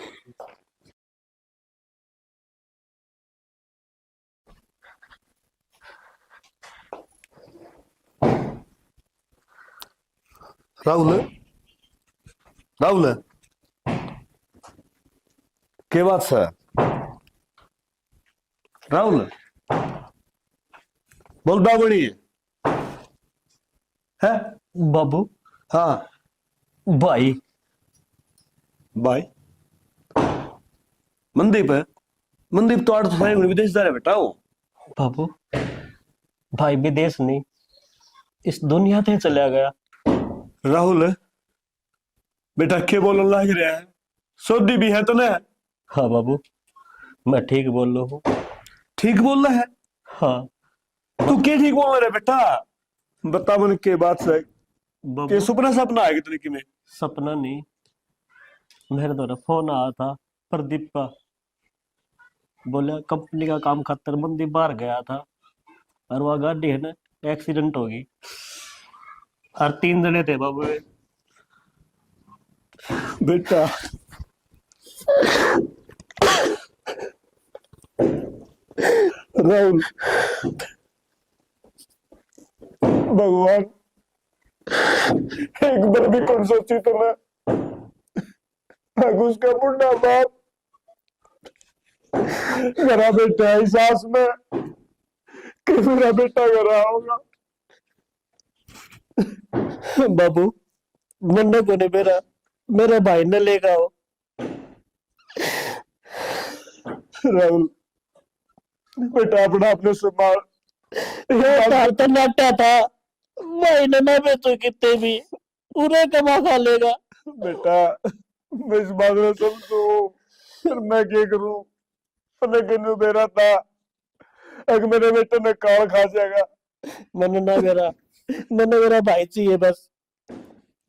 राहुल राहुल के बात से राहुल बोल बाबड़ी है बाबू हाँ भाई भाई मनदीप है। मनदीप तो 8 साल विदेश जा रहा है बेटा वो। बाबू भाई विदेश नहीं इस दुनिया से चला गया। राहुल बेटा के बोलने लग रहा है, सऊदी भी है तो ना? हाँ बाबू मैं ठीक बोल रहा हूँ। ठीक बोल रहा है? हाँ तू क्या ठीक बोल रहा है बेटा? बता मन के बात से के बाबू सुपना सपना आएगा तेरे की में? सपना नहीं मेरे द्वारा फोन आया था प्रदीप का, बोला कंपनी का काम खातर मंदी बाहर गया था और वह गाड़ी है ना एक्सीडेंट हो गई और 3 जने थे बाबू। बेटा राहुल भगवान एक बार भी कौन सोची तो मैं उसका बुढ़ा बाप मेरा बेटा है सास में कि मेरा बेटा कर रहा होगा। बाबू मन्ना को ने मेरा भाई ने लेगा हो। राहुल बेटा अपना अपने संभाल। तो नाटा था भाई ने ना बेचो कितने भी पूरे कमा खा लेगा। बेटा मैं इस बात में समझू पर मैं क्या करूं, लेकिन दे रहा था अगर मेरे बेटे ने काल खा जाएगा। मैंने मेरा भाई चाहिए बस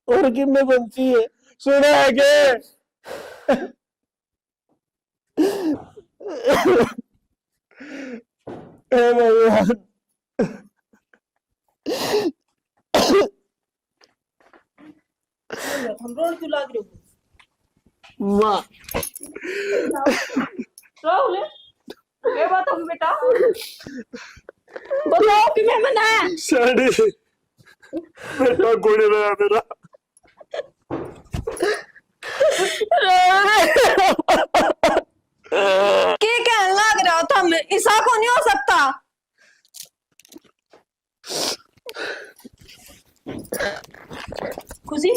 और कि मैं कौन चाहिए। सुना है के हे भगवान हम रोड क्यों लाग रहे हो वाह राहुल ये बात हो बेटा बताओ कि मैं मना है साड़ी बेटा गोली रहा मेरा। के कहने लग रहा था मैं ऐसा को नहीं हो सकता। खुशी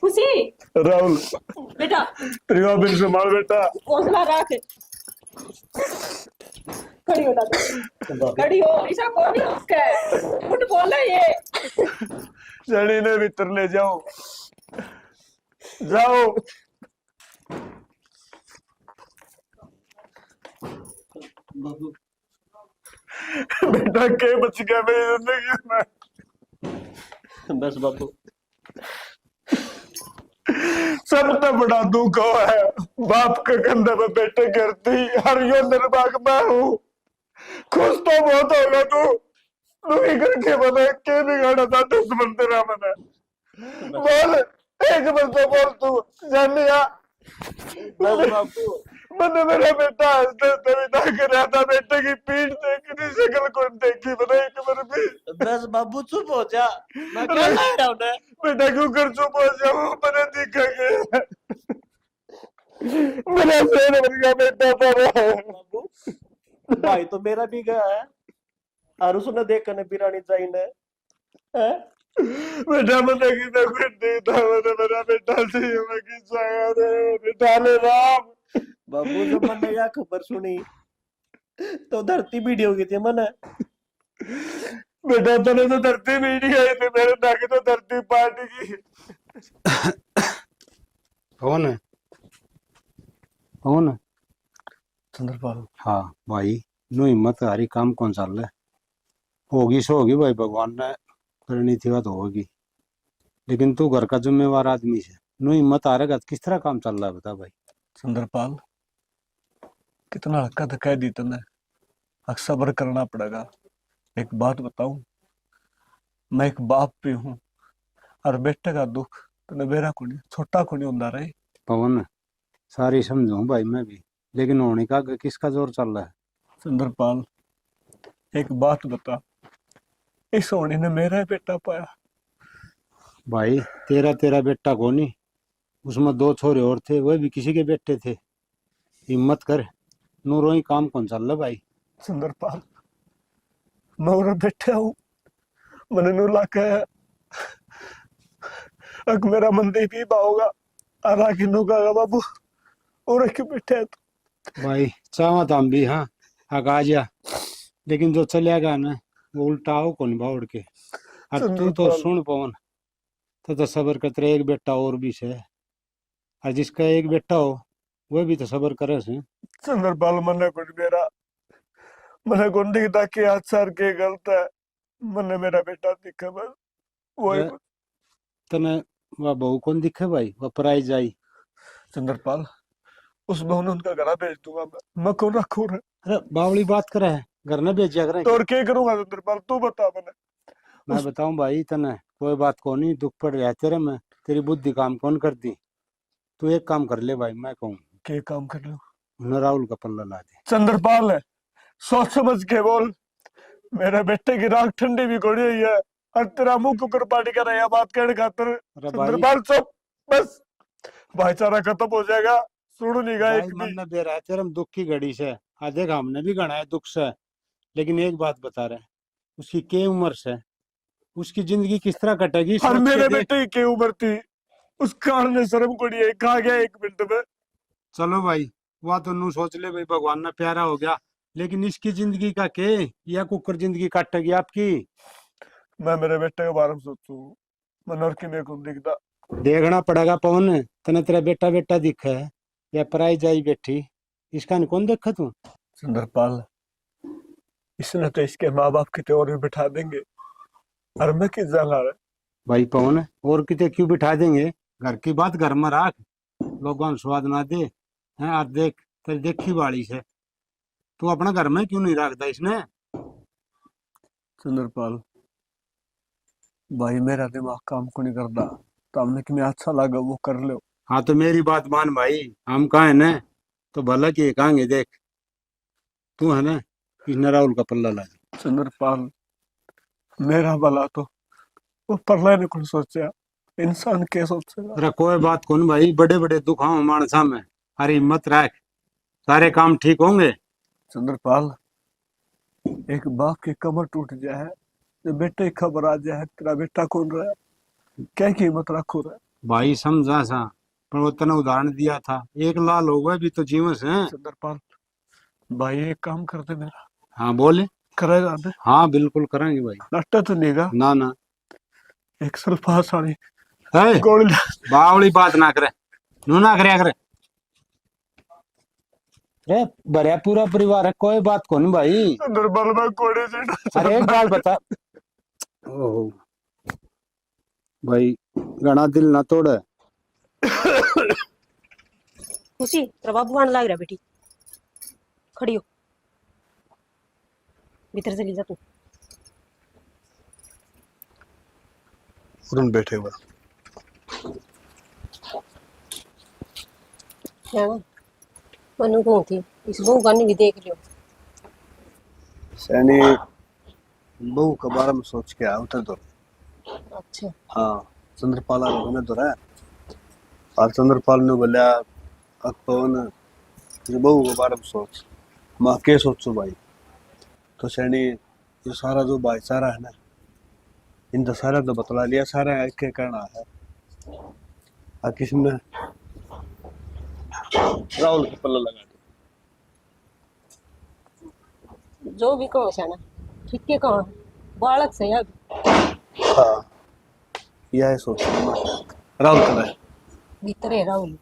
खुशी राहुल बेटा परिवार बिन संभाल बेटा। हौसला रख। खड़ी हो दादा, खड़ी हो, ऐसा कौन है उसका झूठ बोल रहा है ये। जड़ी ने भीतर ले जाओ, जाओ। बाबू बेटा के बच गया मेरी जिंदगी में। बस बाबू, सबसे बड़ा दुख हो है बाप के कंधे पे बेटे गिरती। हर यो निर्भाग मैं हूँ। खुश तो बहुत होगा तू ही करके बता के बिगाड़ा था दुश्मन तेरा मैंने। बोल एक बार तो बोल तू जानिया। बस बाबू, मैंने मेरा बेटा हंसते हंसते विदा कराया था। बेटे की पीठ देखनी शक्ल कौन देखी मैंने एक बार भी। बस बाबू चुप हो जा, मैं क्या ला रहा हूँ ना। बेटा क्यों कर चुप हो जाऊं? मैंने देखा गया मेरा शेर बन गया बेटा पर। बाबू भाई तो मेरा भी गया है, और उसने देखा ने बिरानी चाहिए ने हैं? बेटा मैंने कितना कुछ नहीं था। मैंने मेरा बेटा चाहिए मैं किस आया रे बेटा ले राम। बाबू जब मैंने यह खबर सुनी तो धरती पीटी हो गई थी मैंने। बेटा तेरे तो धरती मीठी आई थी, मेरे नाक तो धरती पाट गई। कौन है? कौन है? चंद्रपाल। हाँ भाई, नो हिम्मत हारी, काम कौन चल रहा है? होगी सो होगी भाई, भगवान ने करनी थी तो होगी, लेकिन तू घर का जिम्मेवार आदमी है। नो हिम्मत हारेगा तो किस तरह काम चल रहा है बता भाई। चंद्रपाल, कितना हल्का तो कह दी तूने, अब सब्र करना पड़ेगा। एक बात बताऊं, मैं एक बाप भी हूँ, और बेटे का दुख तूने बेरा को नहीं, छोटा को नहीं होता रहे। पवन, सारी समझू भाई मैं भी, लेकिन होने का किसका जोर चल रहा है? चंद्रपाल, एक बात बता, इस होनी ने मेरा ही बेटा पाया। भाई तेरा तेरा बेटा को नहीं, उसमें दो छोरे और थे, वह भी किसी के बेटे थे। हिम्मत कर, नूरो ही काम कौन चल रहा भाई। चंद्रपाल, मैं उन्हें बैठा हूँ, मैंने नू लाके अग मेरा मंदी भी होगा, और आगे नू कहा बाबू और क्यों बैठे है तू? भाई चाहवा तो हम भी हाँ आ जा, लेकिन जो चलेगा ना वो उल्टा आओ कौन बाउड़ के। और तू तो चंद्रपाल। सुन पवन, तो सबर कर, तेरा एक बेटा और भी है, और जिसका एक बेटा हो वह भी तो सबर करे से। चंद्रपाल, मने कुछ मेरा, मने कौन दिखता कि आज सर के गलत है, मने मेरा बेटा दिखा बस वही अरे, तने वह बहू कौन दिखे भाई, वह पराई जाई। चंद्रपाल, उस बहू ने उनका गला भेज दूंगा मैं कौन रखूं रे? अरे बावली बात करे है, घर न भेजा करे। तो और क्या करूंगा चंद्रपाल, तू बता मने। मैं बताऊं भाई तने, कोई बात को नहीं, दुख पड़ रहा है तेरे में, तेरी बुद्धि काम कौन करती। तू एक काम कर ले भाई, मैं कहूँ क्या काम कर लो? उन्हें राहुल का पल्ला ला दे। चंद्रपाल है, सोच समझ के बोल, मेरे बेटे की राख ठंडी भी घोड़ी हुई है, और तेरा मुंह कुकर पार्टी कर रहा है बात कहने खातर। अरे भाई, चंद्रपाल चुप, बस भाईचारा खत्म हो जाएगा, सुन नहीं गया भाई एक मन भी। में दे रहा है तेरे में दुख की घड़ी से। आज देख हमने भी गणा है दुख से, लेकिन एक बात बता रहे, उसकी क्या उम्र से, उसकी जिंदगी किस तरह कटेगी और सोच के मेरे देख। बेटे की उम्र थी, उस कान ने शर्म को दिया, कहा गया एक मिनट में। चलो भाई, वह तो नू सोच ले भाई, भगवान ने प्यारा हो गया, लेकिन इसकी जिंदगी का के, या कुकर जिंदगी काटेगी आपकी। मैं मेरे बेटे के बारे में सोचू, मैं नर की मेरे को दिखता। देखना पड़ेगा पवन, तने तेरा बेटा बेटा दिखा है या पराई जाई बैठी, इसका नहीं कौन देखा तू। चंद्रपाल, इसने तो इसके माँ बाप की तेवर में बिठा देंगे, और मैं किस जाना रहा। भाई पवन, और किते क्यों बिठा देंगे, घर की बात घर में राख, लोगों को स्वाद ना दे हैं। आज देख तेरी देखी बाड़ी से, तू अपना घर में क्यों नहीं रखता इसने। चंद्रपाल भाई, मेरा दिमाग काम को नहीं करता, तो हमने कि मैं अच्छा लगा वो कर लो। हाँ तो मेरी बात मान भाई, हम कहा है ना तो भला की कहेंगे। देख तू है ना, इसने राहुल का पल्ला ला दे। चंद्रपाल, मेरा भला तो वो परला ने कुछ सोचा, इंसान क्या सोचेगा। अरे कोई बात कौन भाई, बड़े बड़े दुख हाँ मानसा में, अरे हिम्मत रख, सारे काम ठीक होंगे। चंद्रपाल, एक बाप की कमर टूट जाए, जो बेटे की खबर आ जाए तेरा बेटा कौन रहा, क्या कीमत रखो रहा। भाई समझा सा, पर वो तने उदाहरण दिया था, एक लाल हो गए भी तो जीवन से हैं। चंद्रपाल भाई एक काम करते मेरा, हाँ बोले। करेगा ना? हाँ बिल्कुल करेंगे भाई। नाश्ता तो लेगा? ना ना एक सल्फास वाली है गोली ला। बावली बात ना करे, नू ना करे करे। अरे बढ़िया पूरा परिवार है, कोई बात को नहीं भाई। चंद्रपाल मैं कोड़े से अरे एक बात बता। ओहो भाई घना दिल ना तोड़े। खुशी तेरा बाबू आने लग रहा बेटी, खड़ी हो, भीतर चली जा तू। उधर बैठे हुए क्या मनु कौन थी, इस बहू का नहीं भी देख लियो। सैनी बहू के बारे में सोच के आया उधर तो। अच्छा हाँ चंद्रपाल ने तो है, और चंद्रपाल ने बोलिया अकौन बहू के बारे में सोच। माँ के सोचो भाई, तो सैनी ये सारा जो भाईचारा है ना, इन तो सारा तो बतला लिया, सारा एक के करना है। और किसी में राहुल के पल्ला लगा दो। जो भी कहो शाना, ठीक है कहो, बालक से अब हाँ यह सोच राहुल का है। भीतर है राहुल।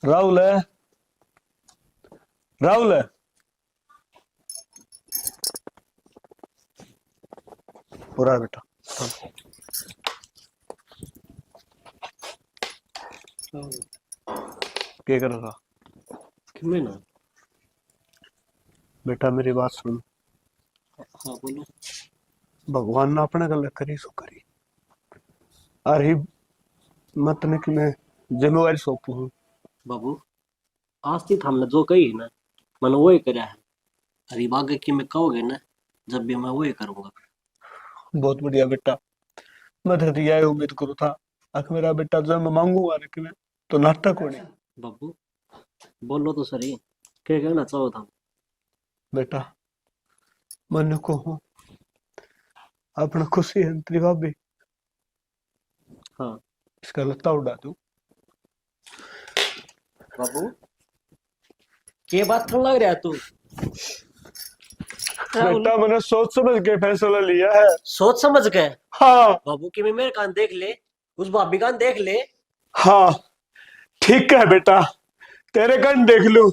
राहुल है, राहुल है। पूरा बेटा क्या कर रहा? किमें ना? बेटा मेरी बात सुन, हाँ बोलो। भगवान ने अपने गल करी सो करी, अरे मत ने कि मैं जिम्मेवारी सौंपू हूँ। बाबू आज थी हमने जो कही ना, मैंने वही करा है। अरे आगे की मैं कहोगे ना, जब भी मैं वही करूंगा। बहुत बढ़िया बेटा, मैं तो यही उम्मीद करूँ था अख मेरा बेटा जब मैं मांगूंगा ना कि मैं तो नाटक होने। बाबू बोलो तो सही, क्या कहना चाहो था? बेटा मन को हूँ अपना खुशी है तेरी भाभी, हाँ इसका लत्ता उड़ा दूं। बाबू क्या बात करने लग रहा है तू? राहुल बेटा मैंने सोच समझ के फैसला लिया है। सोच समझ के? हाँ बाबू कि मैं मेरे कान देख ले, उस भाभी कान देख ले। हाँ ठीक है बेटा, तेरे कन देख लू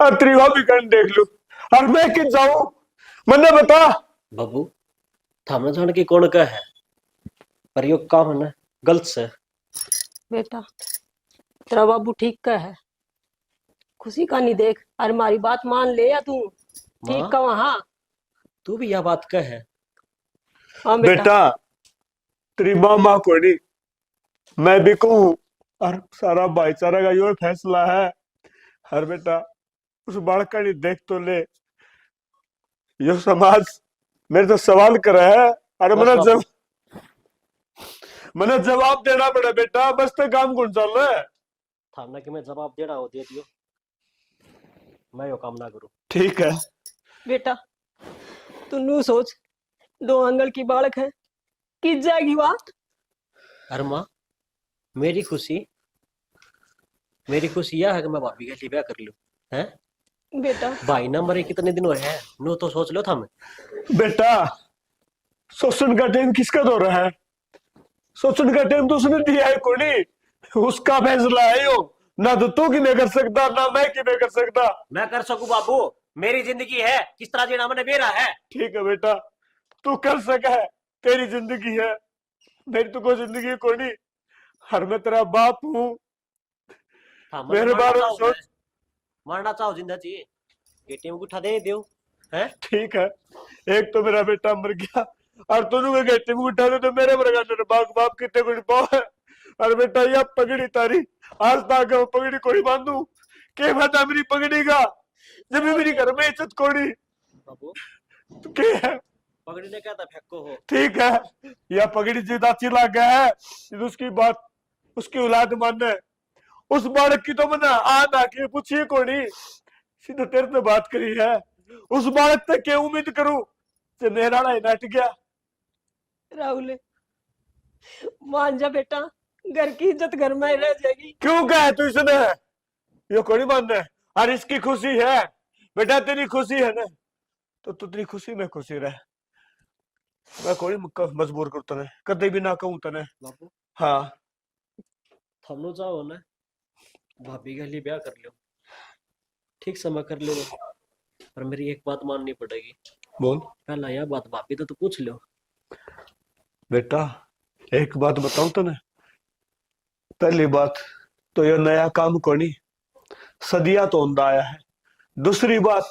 और तेरी भाभी कन देख लू, और मैं किन जाऊं मैंने बता। बाबू थामने जाने की कौन का है, पर यो काम है ना गलत से। बेटा तेरा बाबू ठीक का है, खुशी का नहीं देख, अरे हमारी बात मान ले या तू ठीक माँ? का वहाँ। तू भी यह बात कह है? हाँ बेटा, बेटा तेरी माँ को नहीं, मैं भी कहूँ, और सारा भाईचारा का यो फैसला है। हर बेटा उस बालक का नहीं देख तो ले, यो समाज मेरे तो सवाल कर रहा है, अरे बस मैंने जवाब देना पड़ा बेटा, बस तो काम कौन चल रहा है। थामना कि मैं जवाब देना हो दे दियो, मैं यो काम ना करूं। ठीक है बेटा तू नू सोच, 2 आंगल की बालक है, किस जाएगी बात। अरे माँ मेरी खुशी यह है कि मैं भाभी के लिए ब्याह कर लूं, हैं? बेटा भाई ना मरे कितने दिन हुए हैं, नो तो सोच लो था मैं। बेटा शोषण का टाइम किसका दौर है, शोषण का टाइम तो उसने दिया है कोनी, उसका फैसला है यो, ना तो तू कि नहीं कर सकता ना मैं कि नहीं कर सकता। मैं कर सकूं बाबू, मेरी जिंदगी है, किस तरह जीना मैंने बेरा है। ठीक है बेटा, तू कर सका है, तेरी जिंदगी है, मेरी तो कोई जिंदगी कोनी, हर मैं तेरा बाप हूँ, मेरे बारे में सोच। मारना चाहो जिंदगी, एटीएम को उठा दे दियो, हैं? ठीक है, एक तो मेरा बेटा मर गया और तू गेटे में उठा दे तो मेरे मर गया, बाप बाप कितने कुछ पाओ है। अरे बेटा यह पगड़ी तारी, आज तक वो पगड़ी कोई बांधू के बता मेरी पगड़ी का, जब भी मेरी घर में इज्जत कोड़ी बाबू तो के है। पगड़ी ने कहता फेंको हो। ठीक है, यह पगड़ी जिदा चिल्ला गया है, उसकी बात उसकी औलाद मानना है, उस बालक की तो मैंने आन आके पूछिए कोनी, सीधा तेरे से बात करी है, उस बालक तक क्या उम्मीद करूं जे मेरा ना नट गया। राहुल मान जा बेटा, घर की इज्जत घर में ही रह जाएगी। क्यों कहे तू इसने? ये कोई बंद है और इसकी खुशी है बेटा, तेरी खुशी है ना, तो तू तेरी खुशी में खुशी रह। मैं कोई मजबूर कर तने, कदे भी ना कहूं तने। बापू हाँ हम लोग जाओ ना, भाभी के लिए ब्याह कर लो, ठीक समय कर लो, पर मेरी एक बात माननी पड़ेगी। बोल पहला यह बात भाभी तो पूछ लो। बेटा, एक बात बताऊं तने, पहली बात तो ये नया काम कोनी, सदिया तो होंदा आया है। दूसरी बात,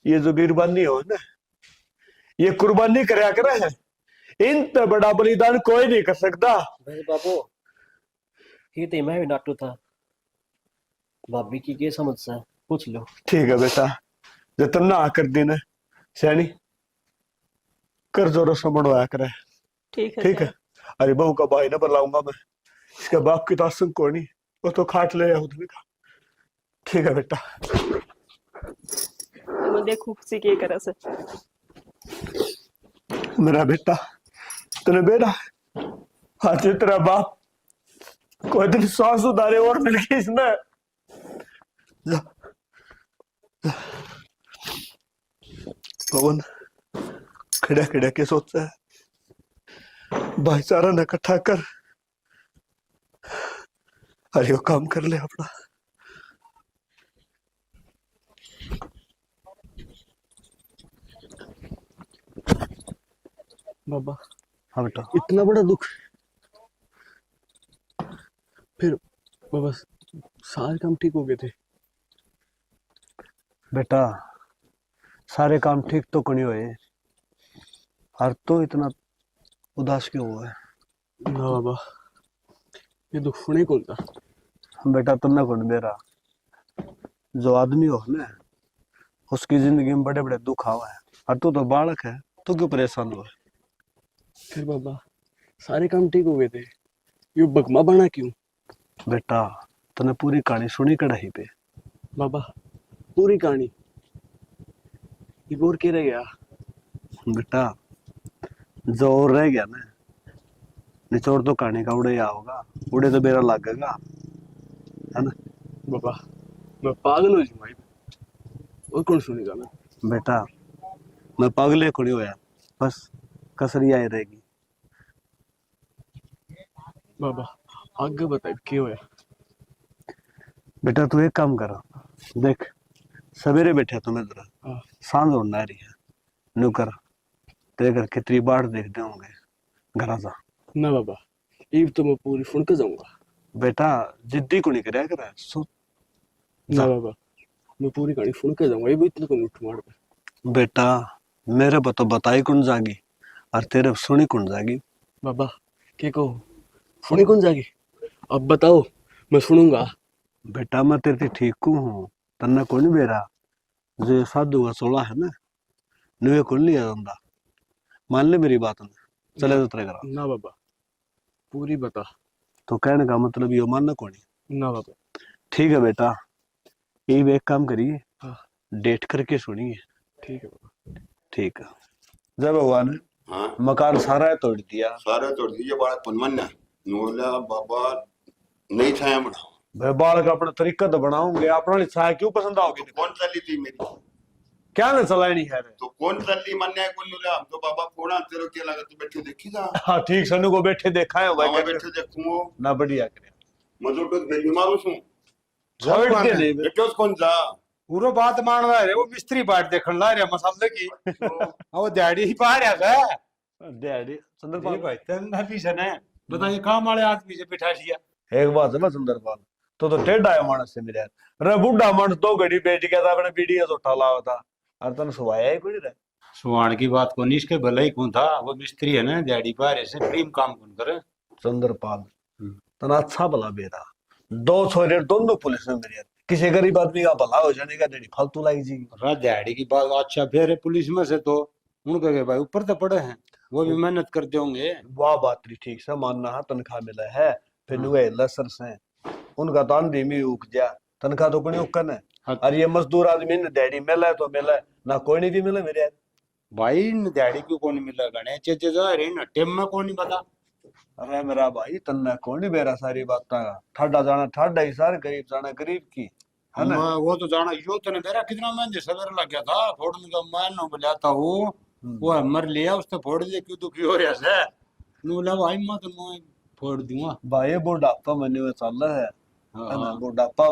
ये जो बीरबानी हो ना, ये कुर्बानी करया करे है, इन ते बड़ा बलिदान कोई नहीं कर सकता। बस बापू ये तो मैं भी नाटू था, भाभी की क्या समझ से पूछ लो। ठीक है बेटा, जब ना आकर दिन है सैनी कर जोर से बनवाया करे। ठीक है ठीक है, अरे बहू का भाई ना बुलाऊंगा मैं, इसके बाप की तो आसंग कोई नहीं, वो तो खाट ले आऊंगा का। ठीक है बेटा, मैं देखूं खुशी के करे से। मेरा बेटा तेरे बेटा आज तेरा बाप कोई दिन सांस उधारे और मिल गई इसमें। जा, जा। पवन खड़ा खड़ा के सोचता है, भाईचारा न इकट्ठा कर, अरे वो काम कर ले अपना। बाबा हाँ बेटा, इतना बड़ा दुख, फिर बाबा सारे काम ठीक हो गए थे? बेटा सारे काम ठीक तो नहीं हुए, हर तो इतना उदास क्यों हुआ है? ना बाबा, ये दुख होने कौन था? बेटा तुमने कौन बेरा, जो आदमी हो ना उसकी जिंदगी में बड़े बड़े दुख आवा है, और तू तो बालक है, तू क्यों परेशान हुआ है? फिर बाबा सारे काम ठीक हो गए थे, ये बगमा बना क्यों? बेटा तूने पूरी कहानी सुनी कढ़ाई पे? बाबा पूरी कहानी ये और क्या रह गया? बेटा जो और रह गया ना, निचोड़ तो कहानी का उड़े या होगा, उड़े तो बेरा लगेगा, है ना? बाबा मैं पागल हो जाऊंगा, और कौन सुनेगा मैं? बेटा मैं पागले खड़ी होया, बस कसरी आई रहेगी। बाबा आगे बताए क्या होया? बेटा तू एक काम कर, देख सवेरे बैठे तुम्हें जरा, हाँ। सांझ होना रही है, न्यू कर तेरे घर कितनी बार देखते होंगे, घर जा। ना बाबा ईब तो मैं पूरी फुन के जाऊंगा। बेटा जिद्दी को नहीं करया कर, सो ना बाबा मैं पूरी कहानी फुन के जाऊंगा, ये भी इतने को उठ मार पे। बेटा मेरे पर तो बताई कौन जागी और तेरे सुनी कौन जागी? बाबा क्या कहो, सुनी कौन जाएगी? अब बताओ मैं सुनूंगा। बेटा मैं तेरे से ठीक को हूँ, तन्ने कौन बेरा जो साधु का सोला है ना, नुए कौन लिया जाता, मान ले मेरी बात ने, चले तो तेरे घर। ना बाबा पूरी बता। तो कहने का मतलब ये मानना कौन है? ना बाबा। ठीक है बेटा, ये भी एक काम करिए, हाँ। डेट करके सुनिए। ठीक है बाबा। ठीक है। जय भगवान। हाँ मकान सारा तोड़ दिया, सारे तोड़ दीजिए बाड़ा पुनमन नोला बाबा नहीं छाया बना। भाई बाल का अपना तरीका तो बनाऊंगे, अपना छाया क्यों पसंद आओगे? तो कौन चली थी मेरी? क्या ना चलानी है रे? तो कौन चली मन्या है कौन नोला? हम तो बाबा फोड़ा तेरे के लगा, तू बैठे देखी जा। हाँ ठीक, सनु को बैठे देखा है भाई, मैं बैठे देखूंगो ना बढ़िया करे मजो तो बेली मारू छू छोड़ के नहीं बेटो कौन जा पूरा बात मान रहा है, वो मिस्त्री बाट देखने ला रहा मसाले की, वो डैडी ही पा रहा है। डैडी चंद्रपाल भाई तेरा भी सने बताइए, काम वाले आदमी से बिठा लिया। एक बात है ना चंद्रपाल, तो टेढ़ा है मानस से मेरे यार, रे बुढ़ा मानस दो घड़ी बैठ गया था अपने बीड़ी तो उठा लावा था, और तन सुवाया ही कोई रे। सुवाण की बात को नहीं, इसके भले ही कौन था, वो मिस्त्री है ना डैडी पारे से प्रेम काम कौन करे। चंद्रपाल तना अच्छा भला बेरा, दो छोरे दोनों पुलिस में मेरे यार, किसी गरीब आदमी का भला हो जाने का डेढ़ी फालतू लाई जी। डैडी की बात अच्छा, फिर पुलिस में से तो उनके के भाई ऊपर तो पड़े हैं, वो भी मेहनत करते होंगे। वाह बात ठीक से मानना है, तनख्वाह मिला है, फिर नुए लसर से उनका तो अंधी में उग जा, तनख्वाह तो कोई उकन है। और ये मजदूर आदमी ने डैडी मिला है तो मिला है ना, कोई नहीं भी मिला मेरे यार। भाई डैडी क्यों कौन मिला गणे चे जा रहे ना टेम में कौन नहीं पता। अरे मेरा भाई तन्ने कौन नहीं बेरा सारी बात ठाडा जाना ठाडा ही सार गरीब जाना गरीब की है ना। वो तो जाना यो तने मेरा कितना महंगे सवेरे लग गया था फोड़ने का मैं नो बुलाता हूँ वो मर लिया उसने फोड़ दिया क्यों दुखी हो रहा है नु बोला भाई मैं तो मैं फोड़ दूंगा भाई बुढ़ापा मने में चल रहा है ना। हाँ बुढ़ापा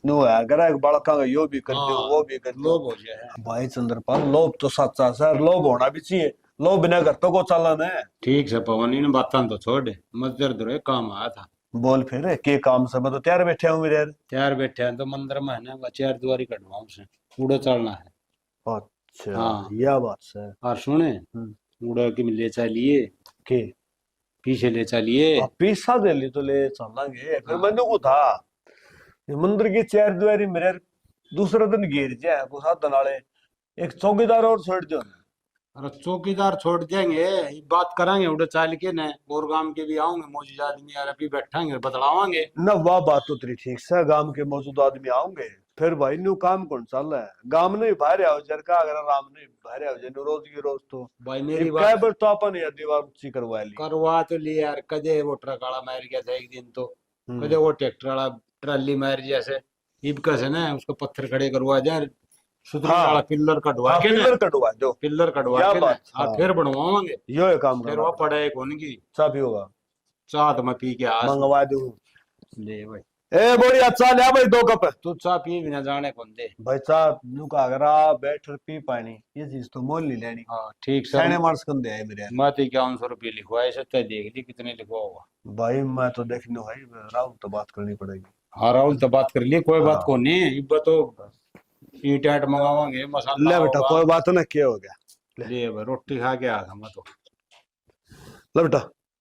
नो है अगर एक बड़का का यो भी कर दो हाँ, वो भी कर दो। लोभ हो गया है। भाई चंद्रपाल लोभ तो सच्चा सर लोभ होना भी चाहिए लोभ बिना घर तो को चलन है। ठीक से पवन इन बातां तो छोड़ मजदूर दो काम आया था बोल फिर के काम से मैं तो तैयार बैठे हूँ मेरे। तैयार बैठे हैं तो मंदिर में है ना वो चार दुआरी कटवाऊं से कूड़ो चलना है। अच्छा हाँ। यह बात है। और सुने कूड़ा की ले चलिए के पीछे ले चलिए पैसा दे ली तो ले चलेंगे फिर हाँ। मैंने को था ये मंदिर की चार दुआरी मेरे दूसरे दिन गिर जाए को साथ नाले एक चौकीदार और छोड़ दो। अरे चौकीदार छोड़ देंगे ये बात करांगे उड़े चाल के न और गांव के भी आओगे मौजूद आदमी यार अभी बैठांगे बतलावांगे ना वाह बात तो तेरी ठीक से गांव के मौजूद आदमी आओगे फिर भाई न्यू काम कौन चल रहा है गांव नहीं बाहर आओ जर का अगर राम नहीं बाहर आओ जन रोज की रोज तो भाई मेरी क्या बात बार तो अपन ये दीवार ऊंची करवा ली करवा तो लिया यार कदे वो ट्रक वाला मार गया था एक दिन तो कदे वो ट्रैक्टर वाला ट्राली मार जैसे इबका से ना उसको पत्थर खड़े करवा जाए सुधरी हाँ। वाला पिल्लर कटवा के ना पिलर कटवा दो पिल्लर कटवा क्या के ना बात, और हाँ। फिर बनवावांगे यो ये काम फिर करना वो पड़े कौन की चाह भी होगा चाह तो मैं पी के आ मंगवा दूं। ले भाई ए बोली अच्छा ले भाई 2 कप तू चाह पी बिना जाने कौन दे भाई चाह नु का अगर आप बैठ कर पी पानी ये चीज तो मोल नहीं लेनी हाँ ठीक सैने सर मार्स कम दे आए मेरे मैं तो 5100 रुपये लिखवाए से तय देख ली कितने लिखवा होगा भाई मैं तो देखने भाई राहुल तो बात करनी पड़ेगी। हाँ राहुल तो बात कर लिए कोई बात हाँ। को नहीं इब्बा तो ईट आट मंगावांगे मसाला ले बेटा होगा। कोई बात ना क्या हो गया ले भाई रोटी खा के आ था मैं तो ले बेटा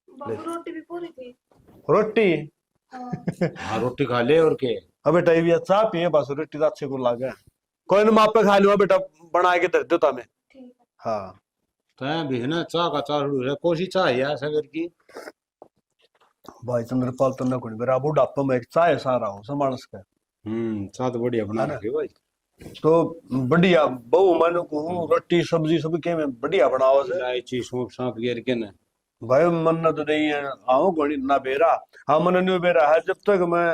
बाबू रोटी भी पूरी थी। रोटी हाँ रोटी खा ले और के अब बेटा ये भी अच्छा पिए बस रोटी तो अच्छे को लागे कोई ना माप पे खा लूंगा बेटा बना के दे देता मैं। हाँ तय भी है ना चाह का चाह है कोशिश चाह यार सगर की भाई चंद्रपाल तो ना कोई मेरा बुढ़ापा में एक चाय सारा हूँ समानस का चाह तो बढ़िया बना है ना? रखी भाई तो बढ़िया बहु मानो को रोटी सब्जी सब के में बढ़िया बनाओ से इलायची सौंफ सांप गिर के ना भाई मन ना तो नहीं है आओ कोनी ना बेरा हाँ मन नहीं बेरा है जब तक मैं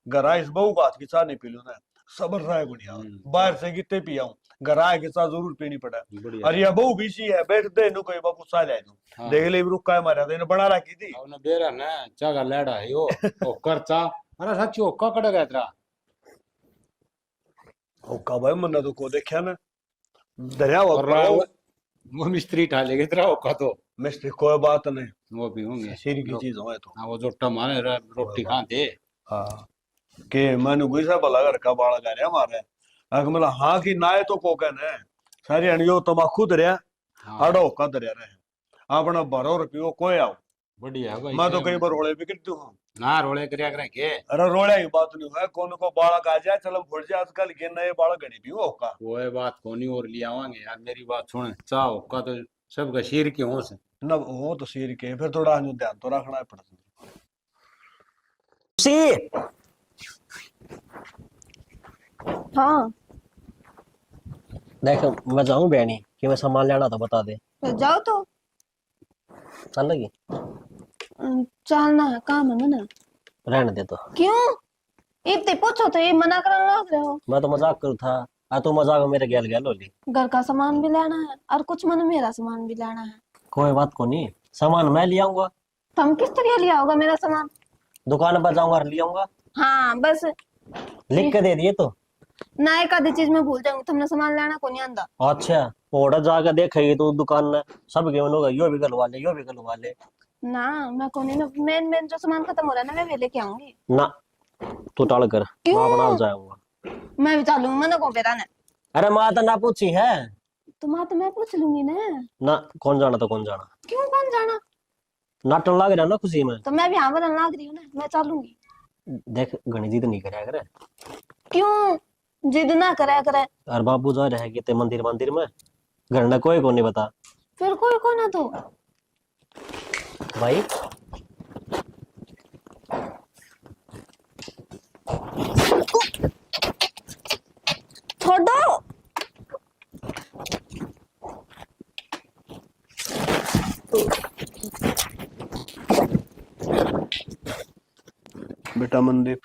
घर आए इस बहू का हाथ की चाय नहीं पी लूं ना सबर रहा है कोनी आओ बाहर से कितने पिया हूँ घर आए की चाय जरूर पीनी पड़ा बढ़िया और यह बहू भी सी है बैठ दे नु कोई बाबू चाय ले दूं हाँ। देख ले रुक का मारा देने बना रखी थी ಅವನ ಬೇರನ ಜಾಗ ಲೇಡ ಅಯ್ಯೋ ಒಕ್ಕರ್ ಚಾ ಅರೆ ಸಚ್ಚಿ ಒಕ್ಕ ಕಡೆಗೆ ಆಯ್ತ್ರ ओका भाई मन तो को देखा ना दरिया वो मिस्त्री ठाले गए तेरा ओका तो मिस्त्री कोई बात नहीं वो भी होंगे सिर की चीज हो तो हाँ वो जोट्टा मारे रोटी खाते हाँ के मन गुस्सा भला घर का बाड़ा कर रहा हमारे अगर मतलब हाँ कि ना है तो को कहना है सारी अनियो तमाकू दरिया आड़ो का दरिया रहे अपना भरो रुपयो कोई आओ बढ़िया है भाई मैं तो कई बार रोड़े भी करती हूँ ना रोले करिया करें के अरे रोड़ा ही बात नहीं है कौन को बालक आ जाए चलो फोड़ जाए आजकल के नए बालक घड़ी भी होगा वो है बात कोनी और ले आवांगे यार मेरी बात सुन चाह ओका तो सबका शीर की हो से ना वो तो सिर के फिर थोड़ा ध्यान तो रखना पड़ता हाँ देख मैं जाऊं बहनी कि मैं सामान लेना था बता दे तो जाओ तो चल लगी चलना है काम है ना रहने दे तो क्यों इतने पूछो तो ये मना करने लग रहे हो। मैं तो मजाक करूँ था आ तो मजाक में मेरे गैल गैल होली घर का सामान भी लेना है और कुछ मन मेरा सामान भी लेना है। कोई बात को नहीं सामान मैं ले आऊंगा तो हम किस तरह लिया होगा मेरा सामान। दुकान पर जाऊंगा और ले आऊंगा हाँ बस लिख के दे दिए तो ना एक आधी चीज में भूल जाऊंगी तुमने सामान लेना को नहीं आंदा। अच्छा ऑर्डर जाकर देखेगी तो दुकान में सब के लोग यो भी गलवा ले यो भी गलवा ले ना मैं को नहीं मेन मेन जो सामान खत्म हो रहा है ना मैं लेके आऊंगी ना तू टाल कर मैं क्यों? अपना आप जाऊंगा मैं भी चालू मैंने को बेरा ने अरे माँ तो ना पूछी है तो मैं पूछ लूंगी ना। ना कौन जाना तो कौन जाना क्यों कौन जाना नाटक लग रहा ना खुशी में तो मैं भी हाँ बदलने लग रही हूँ ना मैं चालूंगी। देख गणित जिद नहीं करे करे क्यों जिद ना करे करे और बाबू जा रहे कि ते मंदिर मंदिर में घर ना कोई को नहीं बता फिर कोई को ना तो भाई छोड़ो बेटा मनदीप,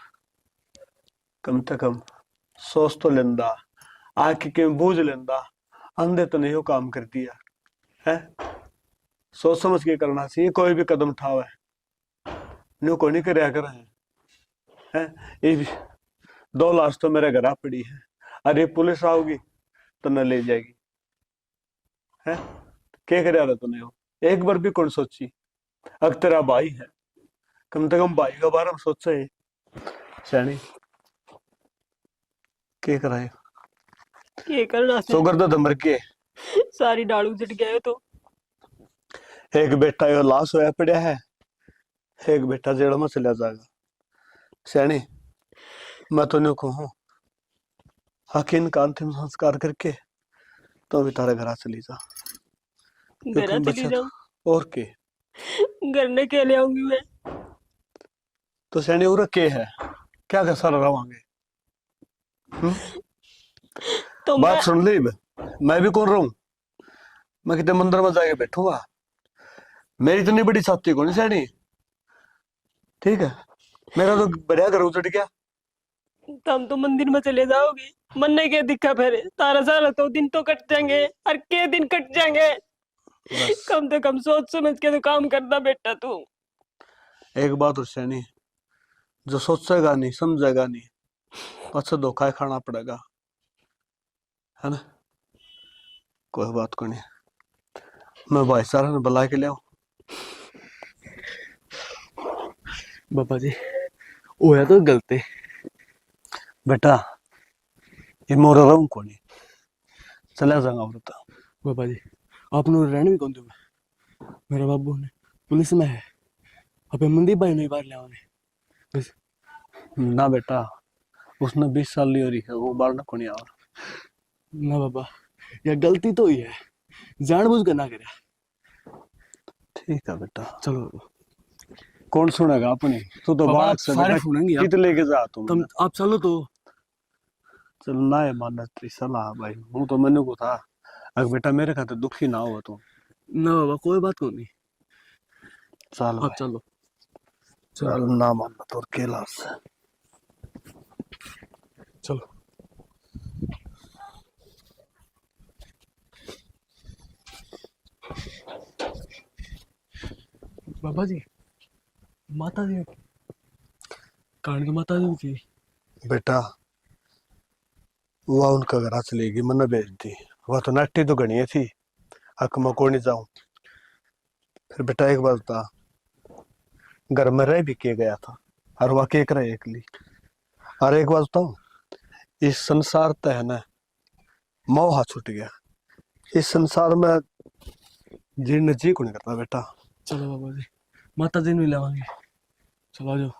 कम से कम सोच तो लेंदा, आंख के बूझ लेंदा, अंधे तो नहीं हो काम कर दिया है। सोच समझ के करना चाहिए, कोई भी कदम उठावे न्यू को नहीं करया कर है। ये 2 लाश तो मेरे घर आ पड़ी है, अरे पुलिस आओगी तो न ले जाएगी है। क्या कर रहा तूने हो, एक बार भी कौन सोची? अगर तेरा भाई है, कम से कम भाई का बारे में सोचे सैनी। क्या कराए ये करना से सो कर दो दमर के सारी डालू जट गए तो एक बेटा यो लाश होया पड़ा है, एक बेटा जेल में चला जाएगा। सैनी मैं तो नहीं कहूँ हकीन का अंतिम संस्कार करके तो भी तारे घर चली जा। घर चली जाऊं और के घर ने के ले आऊंगी मैं तो सैनी उरा के है क्या का सारा रवांगे। तो बात सुन ली, मैं भी कौन रहूं, मैं कितने मंदिर में जाके बैठूंगा, मेरी इतनी बड़ी छाती कौन सैनी। ठीक है, मेरा तो बढ़िया घर उजड़ गया। तुम तो मंदिर में चले जाओगे, मन ने क्या दिखा फिर तारा सारा तो दिन तो कट जाएंगे और के दिन कट जाएंगे। कम से कम सोच समझ के तो काम करना बेटा तू। एक बात और सैनी, जो सोचेगा नहीं समझेगा नहीं अच्छा धोखा ही खाना पड़ेगा है ना। कोई बात को नहीं, मैं भाई सारा ने बुला के ले आऊं। बाबा जी वो है तो गलती बेटा ये मोरा रहूं को नहीं चला जाऊंगा बता। बाबा जी आपने रहने भी कौन दूंगा, मेरा बाबू ने पुलिस में है, अबे मंदी भाई नहीं बाहर ले आने बस। ना बेटा उसने 20 साल ली हो रही है, वो बाहर ना कोनी और ना बाबा यह गलती तो ही है, जानबूझ कर ना करे। ठीक है बेटा चलो बाबा। कौन सुनेगा अपनी, तू तो बाबा, बात आप से सारे बेटा सुनेंगे आप। कित लेके जा तुम आप चलो तो चल ना है मानना तेरी सलाह भाई, हूं तो मैंने को था अगर बेटा मेरे खाते दुखी ना हो तू। ना बाबा कोई बात को नहीं, चल आप चलो चल ना मानना तो केला से चलो। बाबा जी माता जी कान तो माता जी थी बेटा, वह उनका घर चलेगी मैंने भेज दी, वह तो नट्टी तो गणी थी हक में को नहीं जाऊं। फिर बेटा एक बात था, घर में रह भी के गया था और वह केक रहे एकली। और एक बात बताऊं, इस संसार तय है ना मोह छूट गया, इस संसार में जीने जी को नहीं करता बेटा। चलो बाबा जी माता जी नहीं लावांगे, चलो आ जाओ।